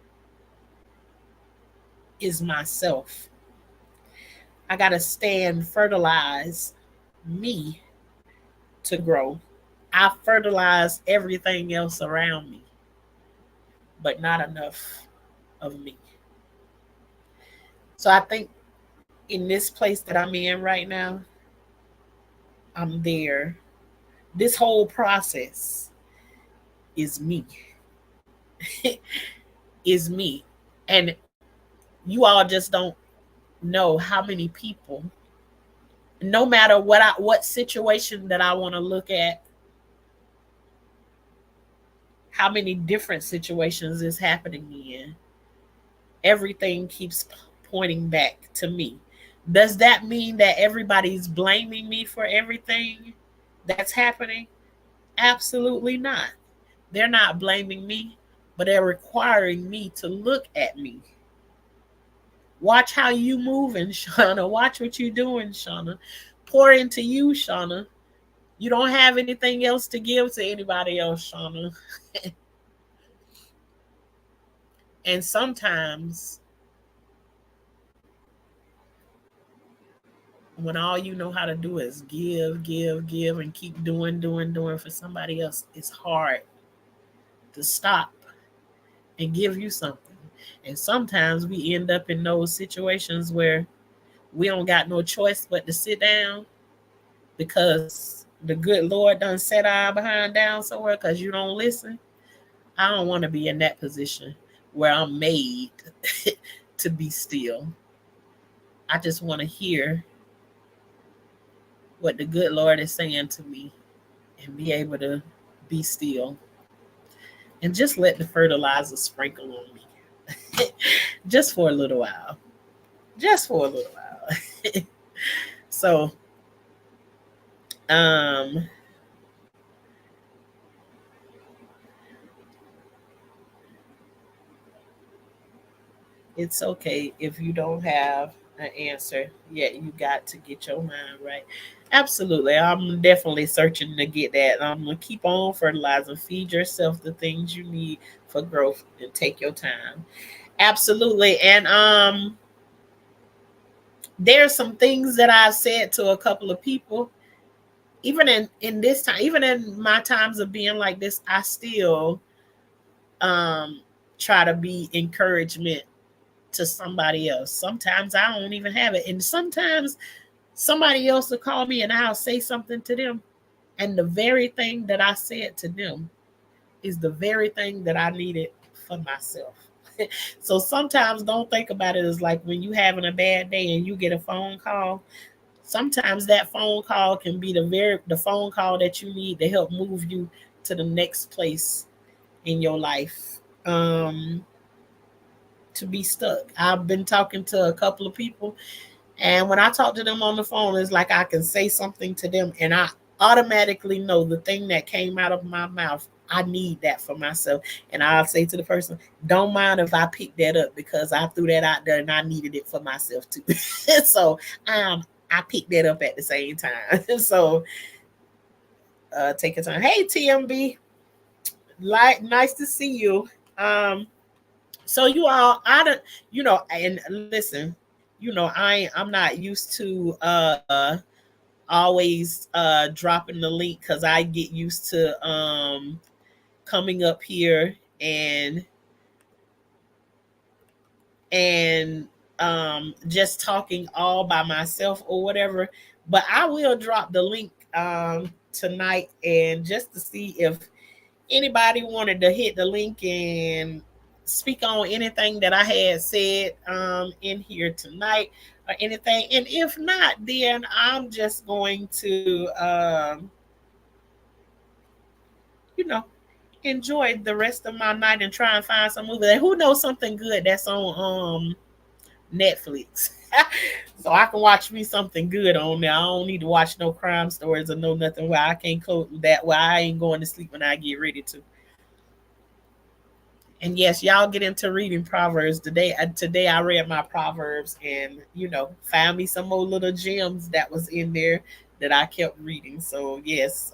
is myself. I got to stand, fertilize me to grow. I fertilize everything else around me, but not enough of me. So I think in this place that I'm in right now, I'm there. This whole process is me. Is me. And you all just don't know how many people, no matter what situation that I want to look at, how many different situations is happening in, everything keeps pointing back to me. Does that mean that everybody's blaming me for everything that's happening? Absolutely not. They're not blaming me, but they're requiring me to look at me. Watch how you moving, Shauna. Watch what you doing, Shauna. Pour into you, Shauna. You don't have anything else to give to anybody else, Shauna. And sometimes when all you know how to do is give, give, give, and keep doing, doing, doing for somebody else, it's hard to stop and give you something. And sometimes we end up in those situations where we don't got no choice but to sit down, because the good Lord done set our behind down somewhere because you don't listen. I don't want to be in that position where I'm made to be still. I just want to hear what the good Lord is saying to me and be able to be still and just let the fertilizer sprinkle on me just for a little while. Just for a little while. So, um, it's okay if you don't have an answer yet. You got to get your mind right. Absolutely. I'm definitely searching to get that. I'm going to keep on fertilizing. Feed yourself the things you need for growth and take your time. Absolutely. And There's some things that I've said to a couple of people, even in this time, even in my times of being like this, I still um try to be encouragement to somebody else. Sometimes I don't even have it, and sometimes somebody else will call me and I'll say something to them, and the very thing that I said to them is the very thing that I needed for myself. So sometimes don't think about it as like when you having a bad day and you get a phone call. Sometimes that phone call can be the phone call that you need to help move you to the next place in your life. To be stuck. I've been talking to a couple of people, and when I talk to them on the phone, it's like I can say something to them, and I automatically know the thing that came out of my mouth. I need that for myself. And I'll say to the person, don't mind if I pick that up because I threw that out there and I needed it for myself too. So I picked that up at the same time. So take your time. Hey TMB, like nice to see you. Um, so you all, I don't, and listen, I'm not used to always dropping the link because I get used to coming up here and just talking all by myself or whatever. But I will drop the link tonight, and just to see if anybody wanted to hit the link and speak on anything that I had said in here tonight or anything. And if not, then I'm just going to, you know, enjoy the rest of my night and try and find some movie. And who knows something good that's on Netflix. So I can watch me something good on there. I don't need to watch no crime stories or no nothing where I can't close that where I ain't going to sleep when I get ready to. And yes, y'all get into reading Proverbs today. Today I read my Proverbs, and found me some more little gems that was in there that I kept reading. So yes,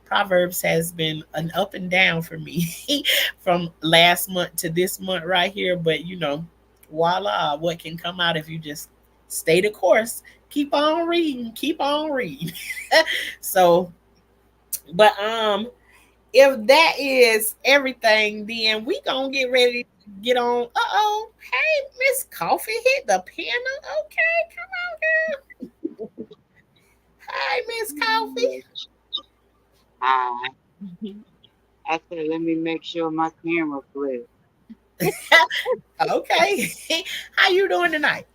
Proverbs has been an up and down for me from last month to this month right here. But voila, what can come out if you just stay the course, keep on reading. So, but if that is everything, then we gonna get ready to get on. Hey, Miss Coffee hit the piano. Okay, come on, girl. Hi, Miss Coffee. I I said, let me make sure my camera clear. Okay, how you doing tonight?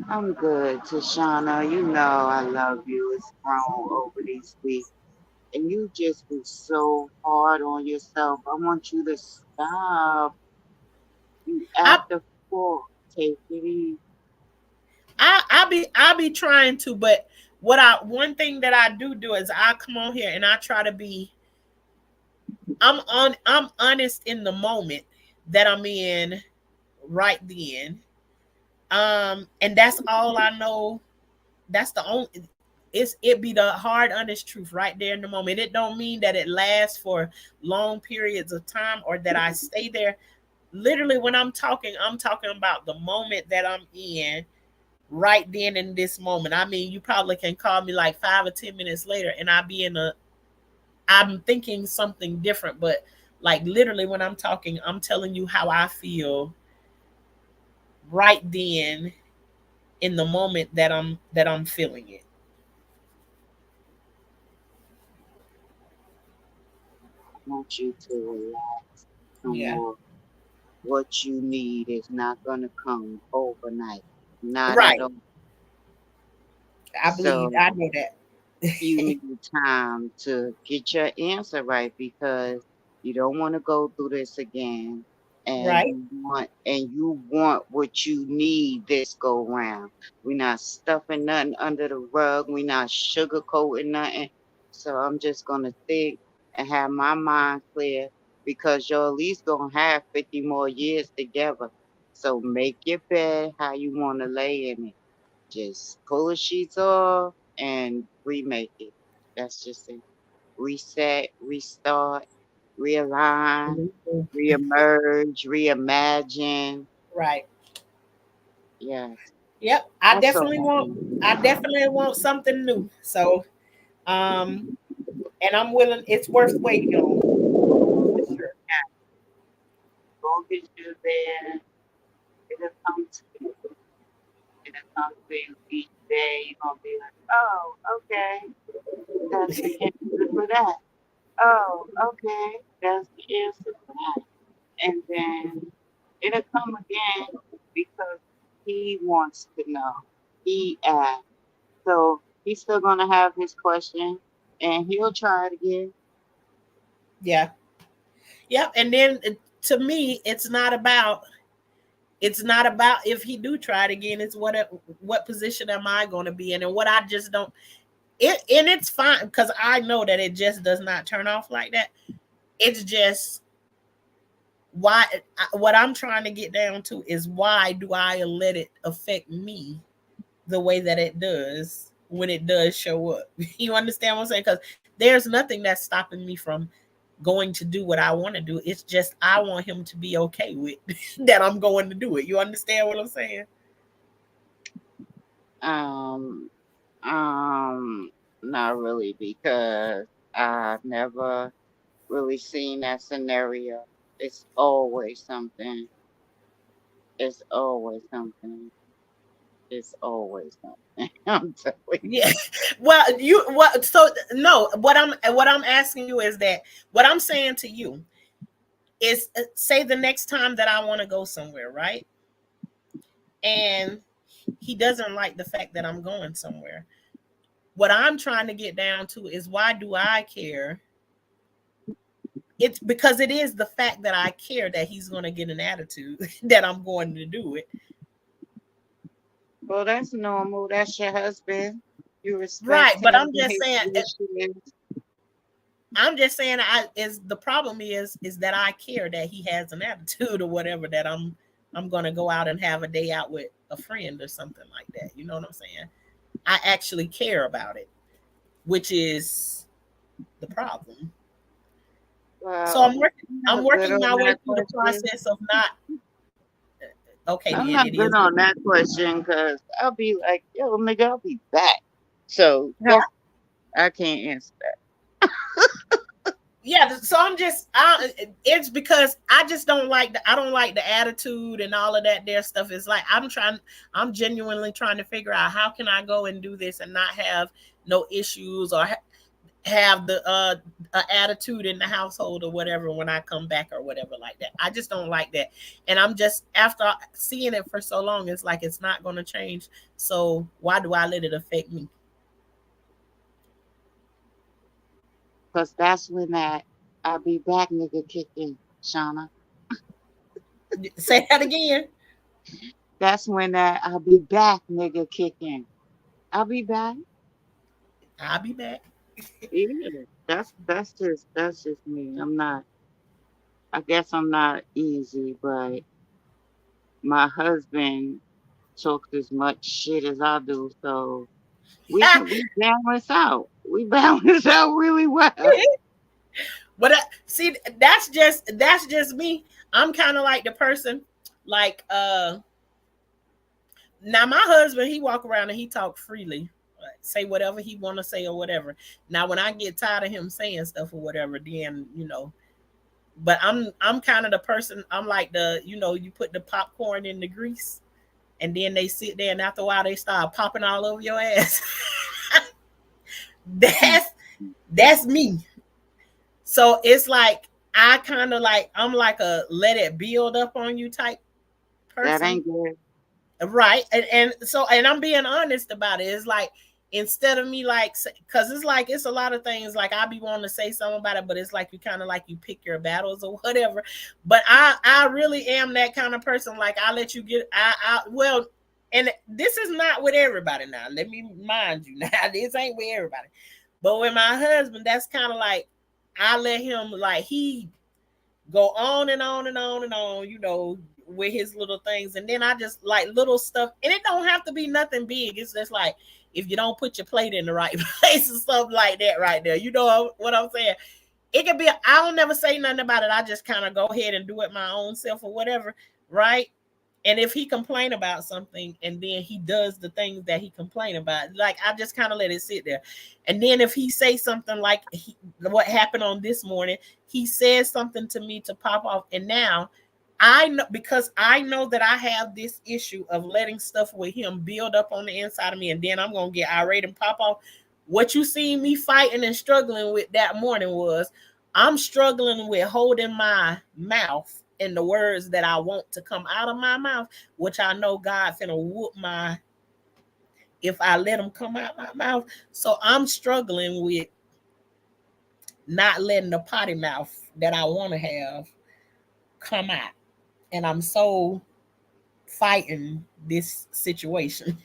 I'm good, Tashana. You know I love you. It's grown over these weeks. And you just be so hard on yourself. I want you to stop. You I after four. Take it easy. I be trying to, but what I one thing that I do is I come on here and I try to be. I'm honest in the moment that I'm in right then. And that's all I know. That's the only it be the hard honest truth right there in the moment. It don't mean that it lasts for long periods of time or that I stay there. Literally when I'm talking about the moment that I'm in right then in this moment. I mean, you probably can call me like 5 or 10 minutes later and I'm thinking something different, but like literally when I'm talking, I'm telling you how I feel right then in the moment that I'm feeling it. I want you to relax some Yeah. more. What you need is not gonna come overnight. Not at Right. all. So I know that. you need time to get your answer right because you don't want to go through this again, and Right. you want what you need this go round. We're not stuffing nothing under the rug. We're not sugarcoating nothing. So I'm just gonna think and have my mind clear because you're at least gonna have 50 more years together. So make your bed how you want to lay in it. Just pull the sheets off and remake it. That's just it. Reset, restart, realign, Mhm. reemerge, reimagine. Right. Yes. Yep. That's so I definitely want something new. So um and I'm willing, it's worth waiting on for sure. long as you're there, it'll come to you. It'll come to you each day. You're gonna be like, oh, okay, that's the answer for that. Oh, okay, that's the answer for that. And then it'll come again because he wants to know. He asked. So he's still gonna have his question and he'll try it again. Yeah. Yep. And then to me, it's not about if he do try it again. It's what position am I going to be in, and what I just don't. And it's fine because I know that it just does not turn off like that. It's just why what I'm trying to get down to is why do I let it affect me the way that it does when it does show up? You understand what I'm saying? Because there's nothing that's stopping me from going to do what I want to do. It's just I want him to be okay with that I'm going to do it. You understand what I'm saying? Um, not really because I've never really seen that scenario. It's always something. It's always something. It's always something. I'm telling you. Yeah. Well, you what? So no. What I'm asking you is that what I'm saying to you is say the next time that I want to go somewhere, right? And he doesn't like the fact that I'm going somewhere. What I'm trying to get down to is why do I care? It's because it is the fact that I care that he's going to get an attitude that I'm going to do it. Well, that's normal. That's your husband. You Right. respect But him and his wishes. I'm just saying I is the problem is that I care that he has an attitude or whatever that I'm gonna go out and have a day out with a friend or something like that. You know what I'm saying? I actually care about it, which is the problem. So Well, I'm I'm not good working on my way that through the question. process of not okay I'm then not it good is. on that question because I'll be like, yo, nigga, I'll be back. So Huh? I can't answer that. Yeah, so it's because I just don't like I don't like the attitude and all of that there stuff. Is like I'm genuinely trying to figure out how can I go and do this and not have no issues or have the attitude in the household or whatever when I come back or whatever like that. I just don't like that. And I'm just after seeing it for so long, it's like it's not going to change. So why do I let it affect me? Because that's when that I'll be back nigga kick in, Shauna. Say that again. That's when that I'll be back nigga kick in. I'll be back. I'll be back. Yeah, that's just me. I'm not. I guess I'm not easy, but my husband talks as much shit as I do, so we balance out. We balance out really well. But see, that's just me. I'm kind of like the person, like now my husband he walk around and he talk freely, say whatever he want to say or whatever. Now when I get tired of him saying stuff or whatever, then you know. But I'm kind of the person. I'm like the you put the popcorn in the grease, and then they sit there, and after a while they start popping all over your ass. that's that's me. So it's like I kind of like I'm like a let it build up on you type That person, ain't good. right? And so and I'm being honest about it. It's like instead of me like because it's like it's a lot of things like I be wanting to say something about it, but it's like you kind of like you pick your battles or whatever. But I really am that kind of person. Like I let you get I well. And this is not with everybody now. Let me mind you now. This ain't with everybody. But with my husband, that's kind of like I let him like he go on and on and on and on, with his little things. And then I just like little stuff. And it don't have to be nothing big. It's just like if you don't put your plate in the right place and stuff like that right there. You know what I'm saying? It could be, I don't never say nothing about it. I just kind of go ahead and do it my own self or whatever. Right. And if he complain about something and then he does the things that he complained about, like I just kind of let it sit there. And then if he say something like what happened on this morning, he says something to me to pop off. And now I know, because I know that I have this issue of letting stuff with him build up on the inside of me, and then I'm gonna get irate and pop off. What you see me fighting and struggling with that morning was I'm struggling with holding my mouth and the words that I want to come out of my mouth, which I know God finna whoop my if I let them come out my mouth. So I'm struggling with not letting the potty mouth that I want to have come out. And I'm so fighting this situation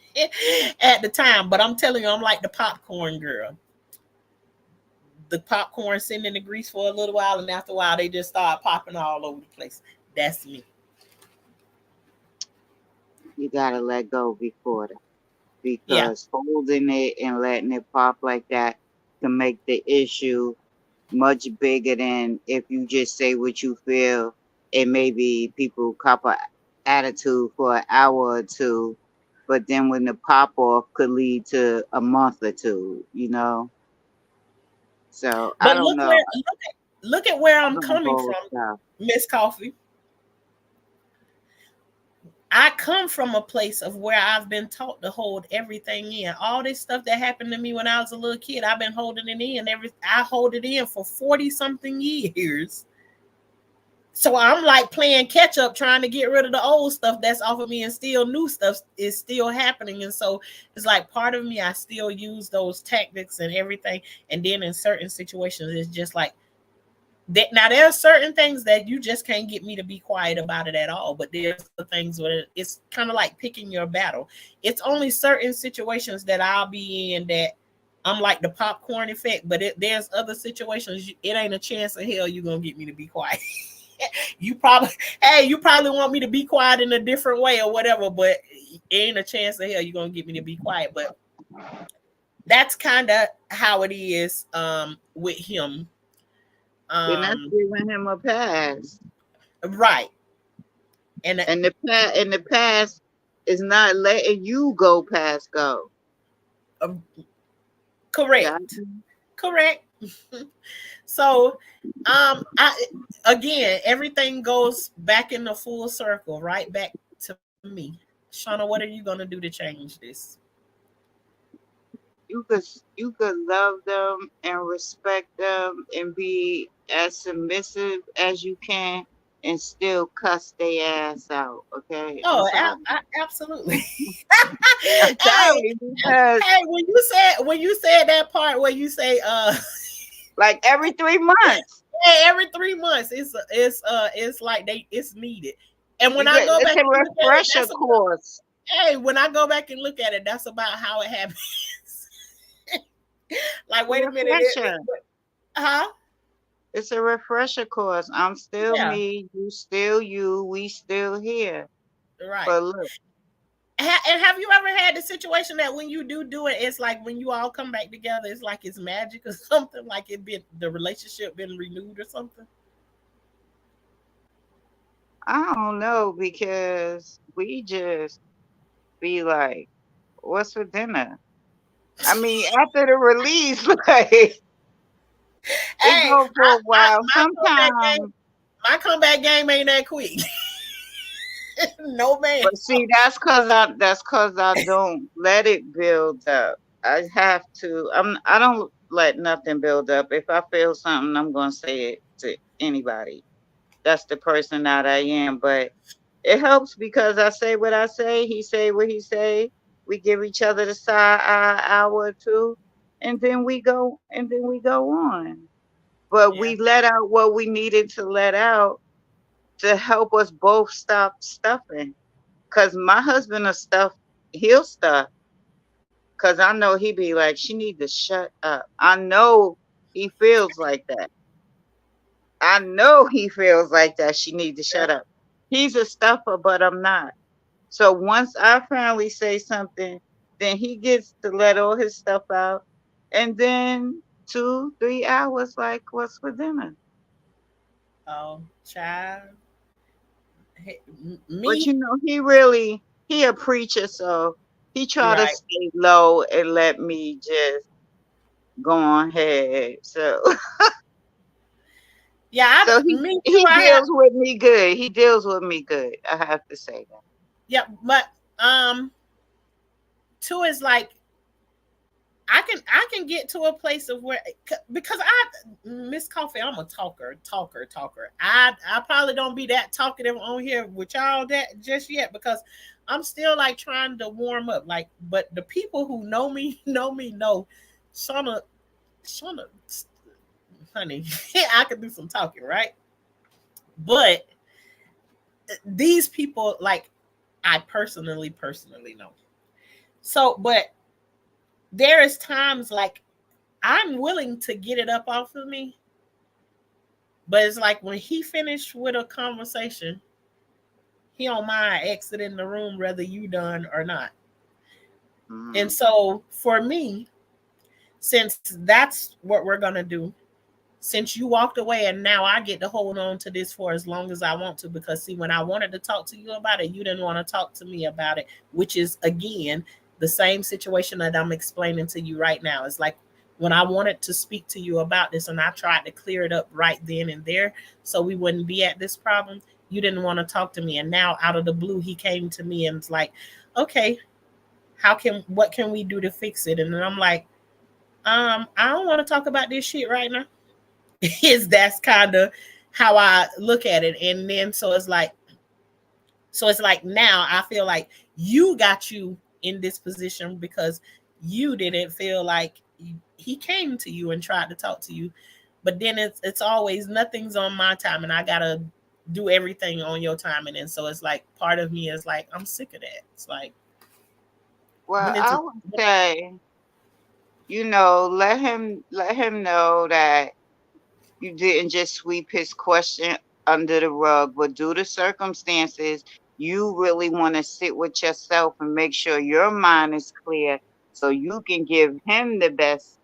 at the time. But I'm telling you, I'm like the popcorn girl. The popcorn sitting in the grease for a little while, and after a while, they just start popping all over the place. That's me. You gotta let go before that, Yeah. because holding it and letting it pop like that can make the issue much bigger than if you just say what you feel, and maybe people cop a attitude for an hour or two, but then when the pop off could lead to a month or two, you know. So I But don't know. look at where I I'm don't coming hold from, stuff. Miss Coffee. I come from a place of where I've been taught to hold everything in. All this stuff that happened to me when I was a little kid, I've been holding it in. I hold it in for 40 something years. So I'm like playing catch up, trying to get rid of the old stuff that's off of me, and still new stuff is still happening. And so it's like part of me, I still use those tactics and everything. And then in certain situations, it's just like that. Now there are certain things that you just can't get me to be quiet about it at all. But there's other things where it's kind of like picking your battle. It's only certain situations that I'll be in that I'm like the popcorn effect. But there's other situations, it ain't a chance in hell you're gonna get me to be quiet. You probably, hey, you probably want me to be quiet in a different way or whatever, but it ain't a chance in hell you're gonna get me to be quiet. But that's kind of how it is with him. Then that's Um giving him a pass. right. And And the past is not letting you go past go. uh, Got correct. me? Correct. So I again, everything goes back in the full circle, right back to me. Shauna, what are you gonna do to change this? You could love them and respect them and be as submissive as you can and still cuss their ass out. Okay, I'm Oh, sorry. absolutely. I'm Hey, sorry because hey, when you said that part where you say like every 3 months, hey, every 3 months it's like it's needed. And when I go it's back a and look at it, refresher that's about course. hey, when I go back and look at it, that's about how it happens. Like, A wait a minute, refresher. huh? It's a refresher course. I'm still Yeah, me, you still you, we still here. right. But look, And have you ever had the situation that when you do it, it's like when you all come back together, it's like it's magic or something, like it been the relationship been renewed or something? I don't know because we just be like, what's for dinner? I mean, after the release, like it Hey, go for a while. my comeback game, Sometimes, my comeback game ain't that quick. No man. but see, that's cause I don't let it build up. I have to. I don't let nothing build up. If I feel something, I'm gonna say it to anybody. That's the person that I am. But it helps because I say what I say, he say what he say. We give each other the side eye hour or two, and then we go on. But Yeah. we let out what we needed to let out to help us both stop stuffing. Cause my husband will stuff, he'll stuff. Cause I know he be like, she need to shut up. I know he feels like that. I know he feels like that. She need to shut Yep. up. He's a stuffer, but I'm not. So once I finally say something, then he gets to let all his stuff out. And then 2, 3 hours, like, what's for dinner? Oh, child. But Me, you know, he a preacher, so he try to right? stay low and let me just go on ahead. So Yeah, so me too. he I have, deals with me good. He deals with me good. I have to say that. yeah, but two is like I can get to a place of where because I Miss Coffee, I'm a talker. I probably don't be that talkative on here with y'all that just yet because I'm still like trying to warm up. Like, but the people who know me know Shauna, Shauna, honey, I can do some talking, right? But these people, like, I personally know. So, but there is times like I'm willing to get it up off of me, but it's like when he finished with a conversation, he don't mind exiting the room whether you done or not. And Mm. so for me, since that's what we're gonna do, since you walked away and now I get to hold on to this for as long as I want to, because see, when I wanted to talk to you about it, you didn't want to talk to me about it, which is again the same situation that I'm explaining to you right now. It's like when I wanted to speak to you about this and I tried to clear it up right then and there so we wouldn't be at this problem, you didn't want to talk to me. And now out of the blue, he came to me and was like, okay, what can we do to fix it? And then I'm like, I don't want to talk about this shit right now. Is that's kind of how I look at it. And then so it's like now I feel like you got you in this position because you didn't feel like he came to you and tried to talk to you. But then it's always nothing's on my time and I gotta do everything on your time. And then so it's like part of me is like, I'm sick of that. It's like Well, when it's I would say, let him know that you didn't just sweep his question under the rug, but due to circumstances, you really want to sit with yourself and make sure your mind is clear so you can give him the best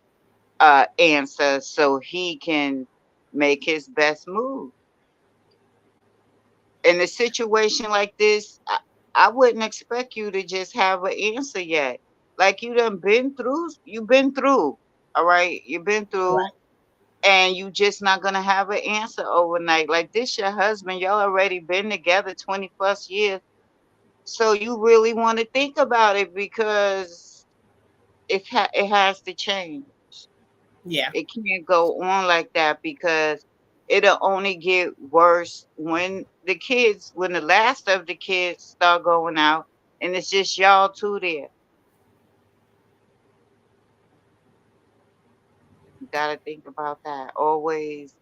answer so he can make his best move. In a situation like this, I wouldn't expect you to just have an answer yet. Like you've been through, all right? You've been through, right. and you just not gonna have an answer overnight. Like this, your husband, y'all already been together 20 plus years. So you really want to think about it because it has to change. Yeah. It can't go on like that because it'll only get worse when the last of the kids start going out and it's just y'all two there. You gotta think about that. Always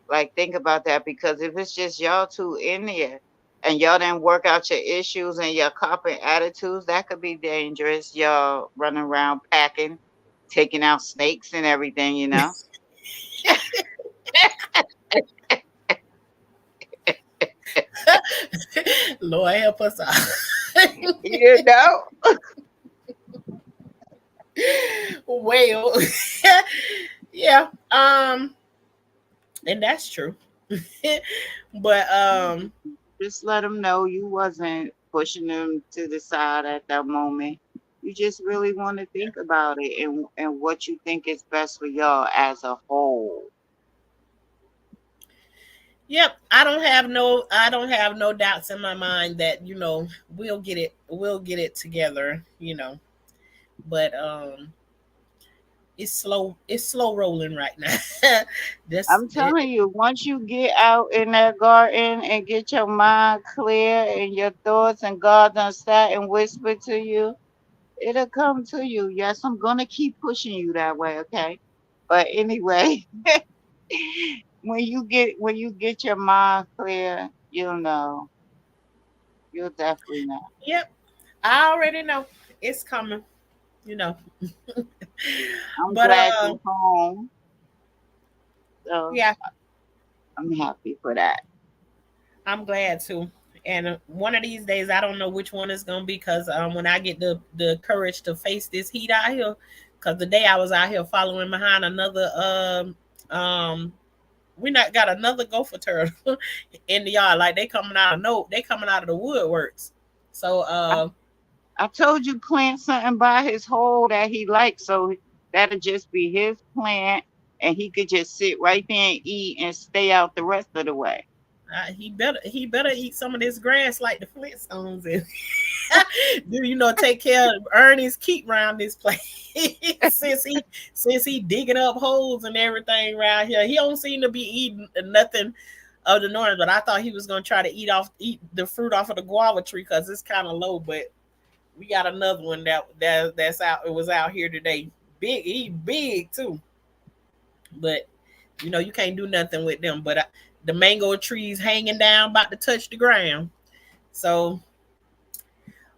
like think about that because if it's just y'all two in there and y'all didn't work out your issues and your copping attitudes, that could be dangerous. Y'all running around packing, taking out snakes and everything, you know. Lord help us out. You know? Well, yeah, and that's true. But Just let them know you wasn't pushing them to the side at that moment. You just really want to think about it and what you think is best for y'all as a whole. yep, I don't have no doubts in my mind that, we'll get it together, But it's slow rolling right now. This I'm telling you, once you get out in that garden and get your mind clear and your thoughts and God done sat and whispered to you, it'll come to you. Yes, I'm gonna keep pushing you that way, okay? But anyway, when you get your mind clear, you'll know. You'll definitely know. Yep, I already know it's coming, you know. I'm But glad you're home, so yeah, I'm happy for that. I'm glad to. And one of these days, I don't know which one it's gonna be, because when I get the courage to face this heat out here, because the day I was out here following behind another We not got another gopher turtle in the yard. Like they coming out of they coming out of the woodworks. So I told you plant something by his hole that he likes, so that'll just be his plant, and he could just sit right there and eat and stay out the rest of the way. he better eat some of this grass like the Flintstones and take care of Ernie's keep around this place since he digging up holes and everything around here. He don't seem to be eating nothing of the norm, but I thought he was gonna try to eat the fruit off of the guava tree because it's kind of low. But we got another one that's out. It was out here today. He big too, but you can't do nothing with them. But the mango trees hanging down, about to touch the ground. So,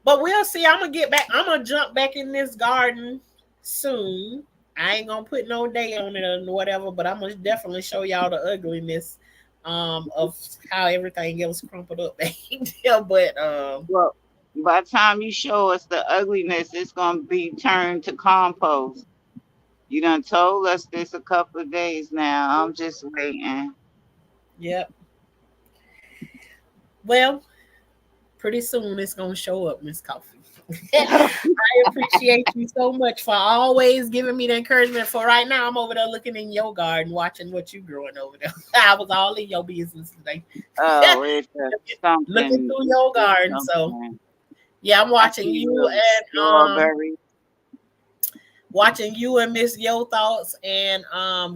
but we'll see. I'm gonna jump back in this garden soon. I ain't gonna put no day on it or whatever, but I'm gonna definitely show y'all the ugliness of how everything else crumpled up. But well, by the time you show us the ugliness, it's gonna be turned to compost. You done told us this a couple of days now. I'm just waiting. Yep. Well, pretty soon it's gonna show up, Miss Coffee. I appreciate you so much for always giving me the encouragement. For right now, I'm over there looking in your garden, watching what you growing over there. I was all in your business today. Oh, it's something. Looking through your garden. So yeah, I'm watching you and watching you and Miss Yo Thoughts and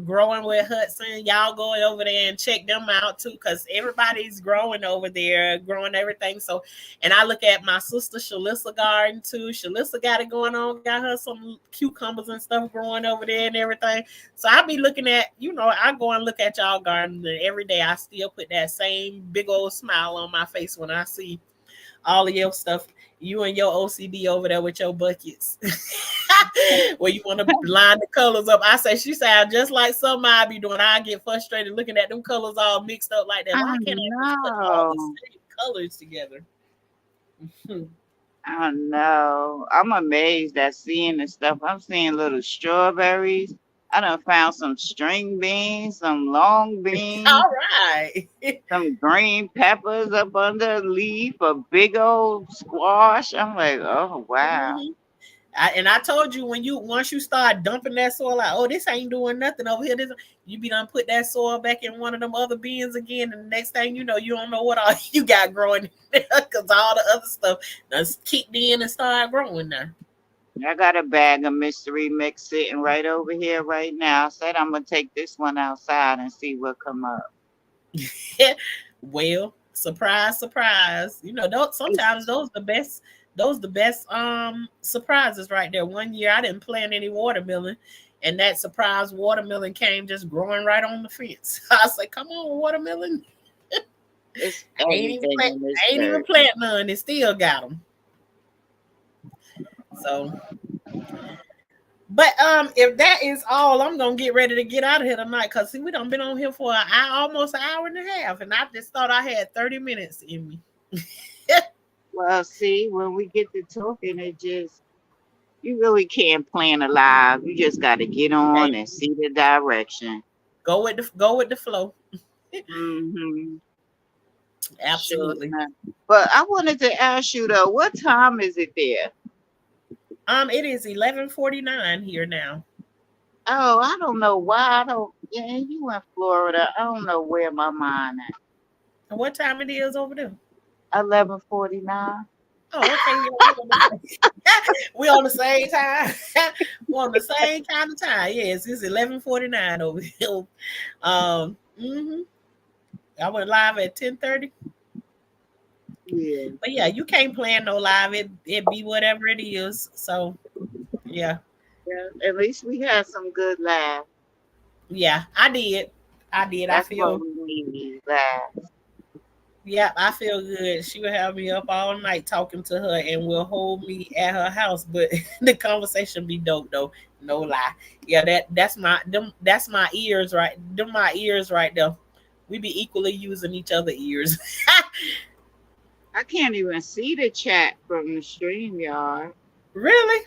growing with Hudson. Y'all go over there and check them out too, because everybody's growing over there, growing everything. So, and I look at my sister Shalissa garden too. Shalissa got it going on, got her some cucumbers and stuff growing over there and everything. So I'll be looking at, I go and look at y'all garden, and every day I still put that same big old smile on my face when I see all of your stuff. You and your OCD over there with your buckets. Where you want to line the colors up. She sound just like something I be doing. I get frustrated looking at them colors all mixed up like that. Why can't I just put all the same colors together? I know. I'm amazed at seeing the stuff. I'm seeing little strawberries. I done found some string beans, some long beans. All right. Some green peppers up under a leaf, a big old squash. I'm like, oh wow. Mm-hmm. I told you once you start dumping that soil out, oh, this ain't doing nothing over here. You be done put that soil back in one of them other bins again, and the next thing you know, you don't know what all you got growing because all the other stuff that's kicked in and started growing now. I got a bag of mystery mix sitting right over here right now. I said I'm gonna take this one outside and see what come up. Well, surprise, surprise. Sometimes those the best surprises right there. One year I didn't plant any watermelon, and that surprise watermelon came just growing right on the fence. I was like, come on, watermelon. ain't even plant none. It still got them. So, but if that is all, I'm gonna get ready to get out of here tonight, because we done been on here for almost an hour and a half, and I just thought I had 30 minutes in me. Well, see, when we get to talking, you really can't plan a live. You just got to get on and see the direction. Go with the flow. Mm-hmm. Absolutely. Sure. But I wanted to ask you though, what time is it there? It is 11:49 here now. Oh, I don't know why. You in Florida. I don't know where my mind at. And what time it is over there? 11:49. Oh, okay. We on the same time. We're on the same kind of time. Yes, it's 11:49 over here. Mm-hmm. I went live at 10:30. Yeah. But yeah, you can't plan no live. It be whatever it is. So yeah. Yeah. At least we had some good laughs. Yeah, I did. That's I feel what we need, laughs. Yeah, I feel good. She would have me up all night talking to her and will hold me at her house. But the conversation be dope though. No lie. Yeah, that's my ears right. Them my ears right there. We be equally using each other ears. I can't even see the chat from the StreamYard. Really?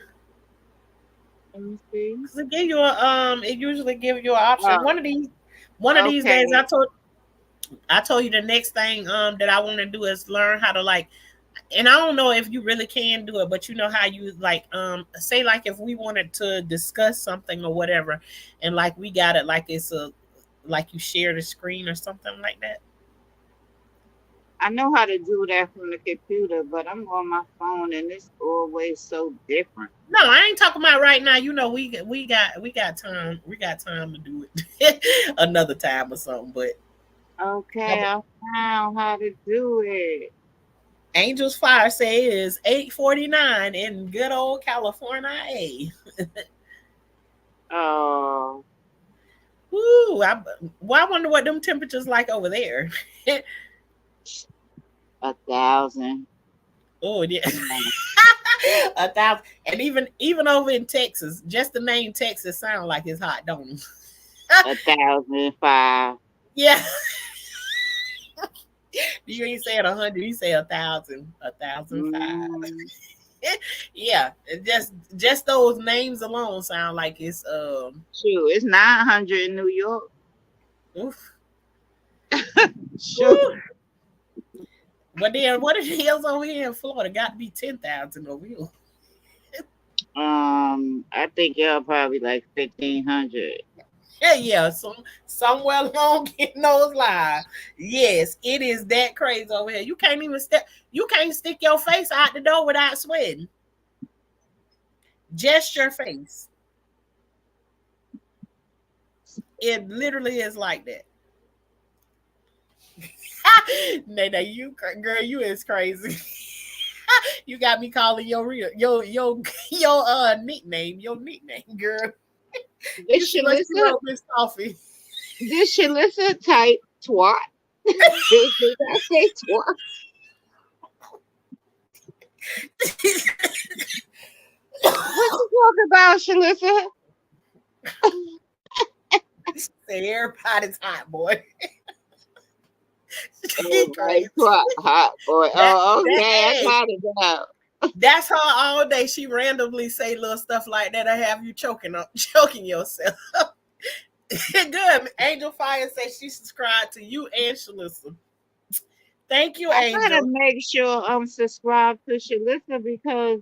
Let me see. It give you it usually give you an option. One of these days, Okay. I told you the next thing that I want to do is learn how to like, and I don't know if you really can do it, but you know how you like say like if we wanted to discuss something or whatever, and like we got it like it's a like you share the screen or something like that. I know how to do that from the computer, but I'm on my phone and it's always so different. No, I ain't talking about right now. You know, we got time to do it another time or something. But Okay, I found how to do it. Angels Fire say it is 8:49 in good old California. Oh, Ooh, well, I wonder what them temperatures like over there. 1,000. Oh yeah, Yeah, 1,000, and even over in Texas, just the name Texas sound like it's hot, don't it? 1,005. Yeah, you ain't saying 100, you say 1,000, 1,005. Mm, Yeah, just those names alone sound like it's shoot, it's 900 in New York. oof. Shoot. Woo. But then what are the hills over here in Florida? Got to be 10,000 over here. I think y'all probably like 1,500. Yeah, yeah, somewhere along in those lines. Yes, it is that crazy over here. You can't even step. You can't stick your face out the door without sweating. Just your face. It literally is like that. Nana, girl, you is crazy. You got me calling your real your your nickname, girl. You This see what she Shalissa, wrote, Miss Coffee. this Shalissa type twat. Did I say twat? What you talking about, Shalissa? Say everybody's hot, boy. She Everybody crazy. twat, hot boy. That Oh, that okay, I hey, got it now. that's her all day. She randomly say little stuff like that. I have you choking yourself. Good. Angel Fire says she subscribed to you and Shalissa. Thank you, I gotta Angel. make sure I'm subscribed to Shalissa because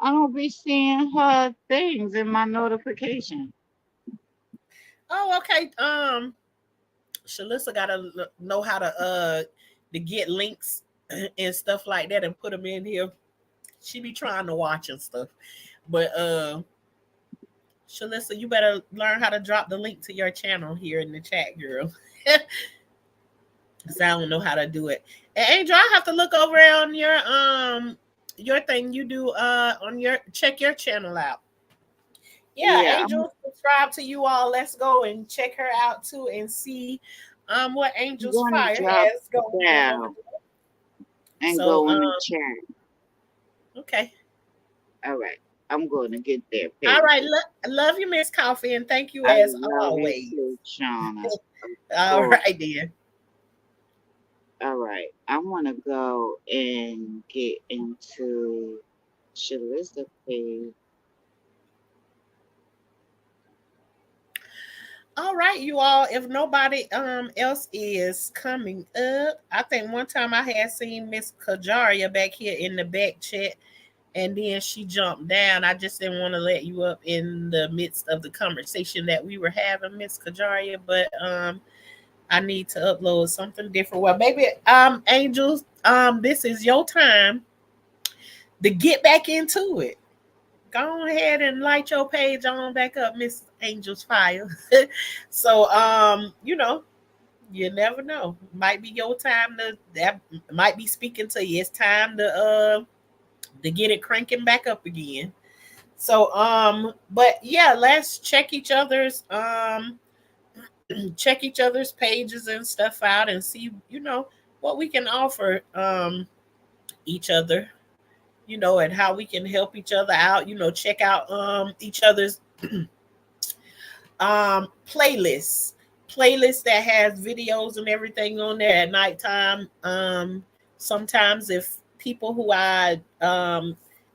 I don't be seeing her things in my notification. Oh, okay. Shalissa gotta know how to get links and stuff like that and put them in here. She be trying to watch and stuff, but Shalissa, you better learn how to drop the link to your channel here in the chat, girl. Cause I don't know how to do it. And Angel, I have to look over on your thing you do on your check your channel out. Yeah, Yeah, I'm Angel, subscribe to you all. Let's go and check her out too and see what Angel's going to Fire drop has going on over down there. and So go in the chat. okay. All right, I'm going to get there, All baby. right. Love you, Miss Coffee, and thank you I as love you always. too, Shauna. Of All course. right, dear. All right, I want to go and get into Shaliza page. All right, you all. If nobody else is coming up, I think one time I had seen Miss Kajaria back here in the back chat, and then she jumped down. I just didn't want to let you up in the midst of the conversation that we were having, Miss Kajaria. But I need to upload something different. Well, maybe Angels, this is your time to get back into it. Go ahead and light your page on back up, Miss Angel's Fire. So you know, you never know. Might be your time that might be speaking to you. It's time to get it cranking back up again. So but yeah, let's check each other's pages and stuff out and see, what we can offer each other, and how we can help each other out, check out each other's playlists that has videos and everything on there at nighttime. Sometimes if people who I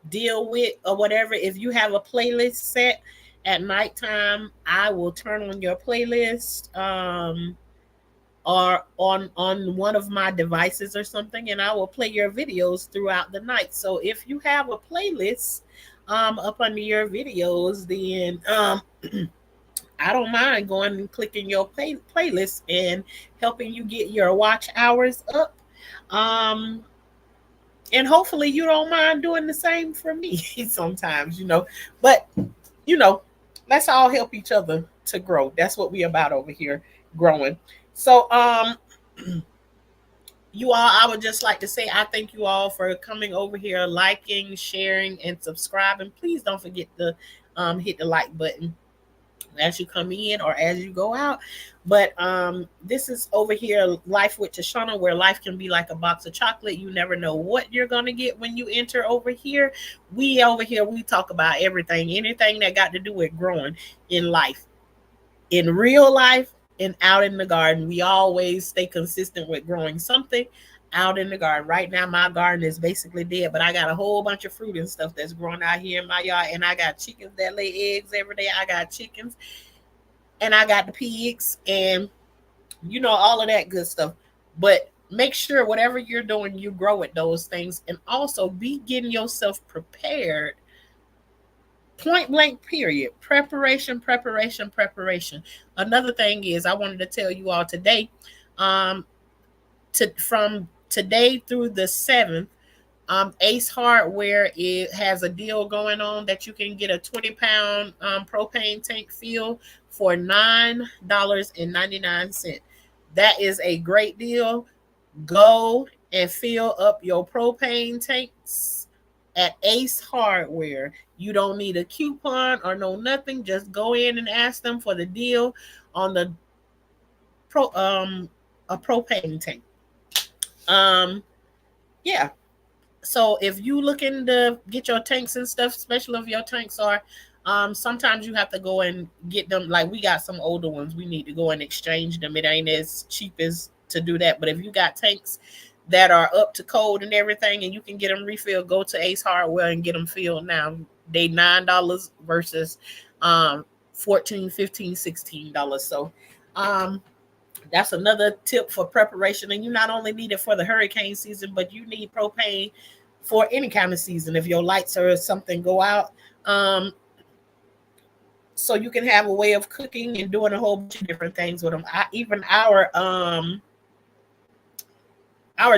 deal with or whatever, if you have a playlist set at nighttime, I will turn on your playlist. or on one of my devices or something, and I will play your videos throughout the night. So if you have a playlist up under your videos, then I don't mind going and clicking your playlist and helping you get your watch hours up. Um, and hopefully you don't mind doing the same for me sometimes, But you know, let's all help each other to grow. That's what we about over here, growing. So you all, I would just like to say I thank you all for coming over here, liking, sharing, and subscribing. Please don't forget to hit the like button as you come in or as you go out. But this is over here, Life with Tashana, where life can be like a box of chocolate. You never know what you're gonna get when you enter over here. We over here, we talk about everything, anything that got to do with growing in life, in real life, and out in the garden. We always stay consistent with growing something out in the garden. Right now, my garden is basically dead, but I got a whole bunch of fruit and stuff that's growing out here in my yard. And I got chickens that lay eggs every day. I got chickens, and I got the pigs, and all of that good stuff. But make sure whatever you're doing, you grow with those things, and also be getting yourself prepared. Point blank, period. Preparation, preparation, preparation. Another thing is, I wanted to tell you all today, from today through the 7th, Ace Hardware, it has a deal going on that you can get a 20-pound propane tank fill for $9.99. That is a great deal. Go and fill up your propane tanks at Ace Hardware. You don't need a coupon or no nothing. Just go in and ask them for the deal on the a propane tank. Yeah. So if you looking to get your tanks and stuff, especially if your tanks are, sometimes you have to go and get them. Like, we got some older ones, we need to go and exchange them. It ain't as cheap as to do that. But if you got tanks that are up to code and everything, and you can get them refilled, go to Ace Hardware and get them filled now. They $9 versus $14, $15, $16. So that's another tip for preparation. And you not only need it for the hurricane season, but you need propane for any kind of season. If your lights or something go out, so you can have a way of cooking and doing a whole bunch of different things with them. Even our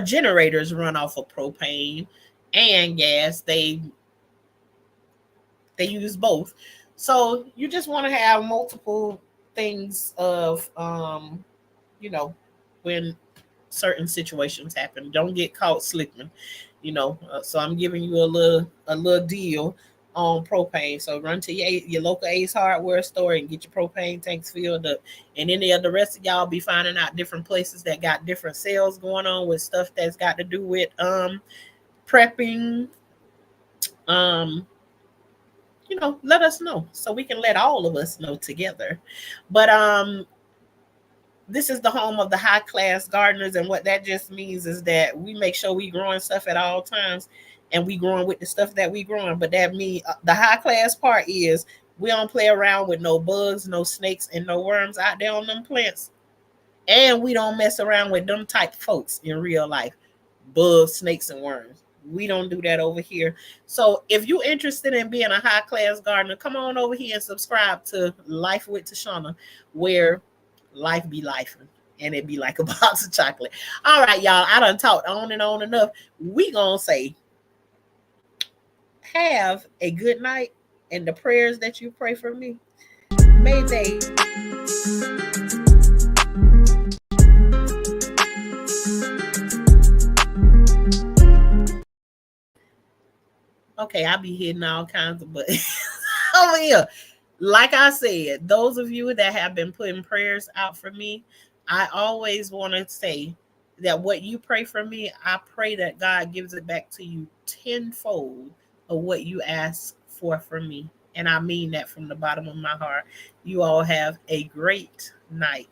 generators run off of propane and gas. They use both. So you just want to have multiple things of when certain situations happen. Don't get caught slipping, so I'm giving you a little deal on propane. So run to your local Ace Hardware store and get your propane tanks filled up. And any of the rest of y'all be finding out different places that got different sales going on with stuff that's got to do with prepping. Let us know so we can let all of us know together. But this is the home of the high class gardeners, and what that just means is that we make sure we growing stuff at all times, and we growing with the stuff that we growing. But that means the high class part is we don't play around with no bugs, no snakes, and no worms out there on them plants, and we don't mess around with them type folks in real life. Bugs, snakes, and worms. We don't do that over here. So if you're interested in being a high class gardener, come on over here and subscribe to Life with Tashana, where life be life and it be like a box of chocolate. All right, y'all, I done talked on and on enough. We gonna say have a good night, and the prayers that you pray for me, may they okay, I be hitting all kinds of buttons over here. Like I said, those of you that have been putting prayers out for me, I always want to say that what you pray for me, I pray that God gives it back to you tenfold of what you ask for from me. And I mean that from the bottom of my heart. You all have a great night.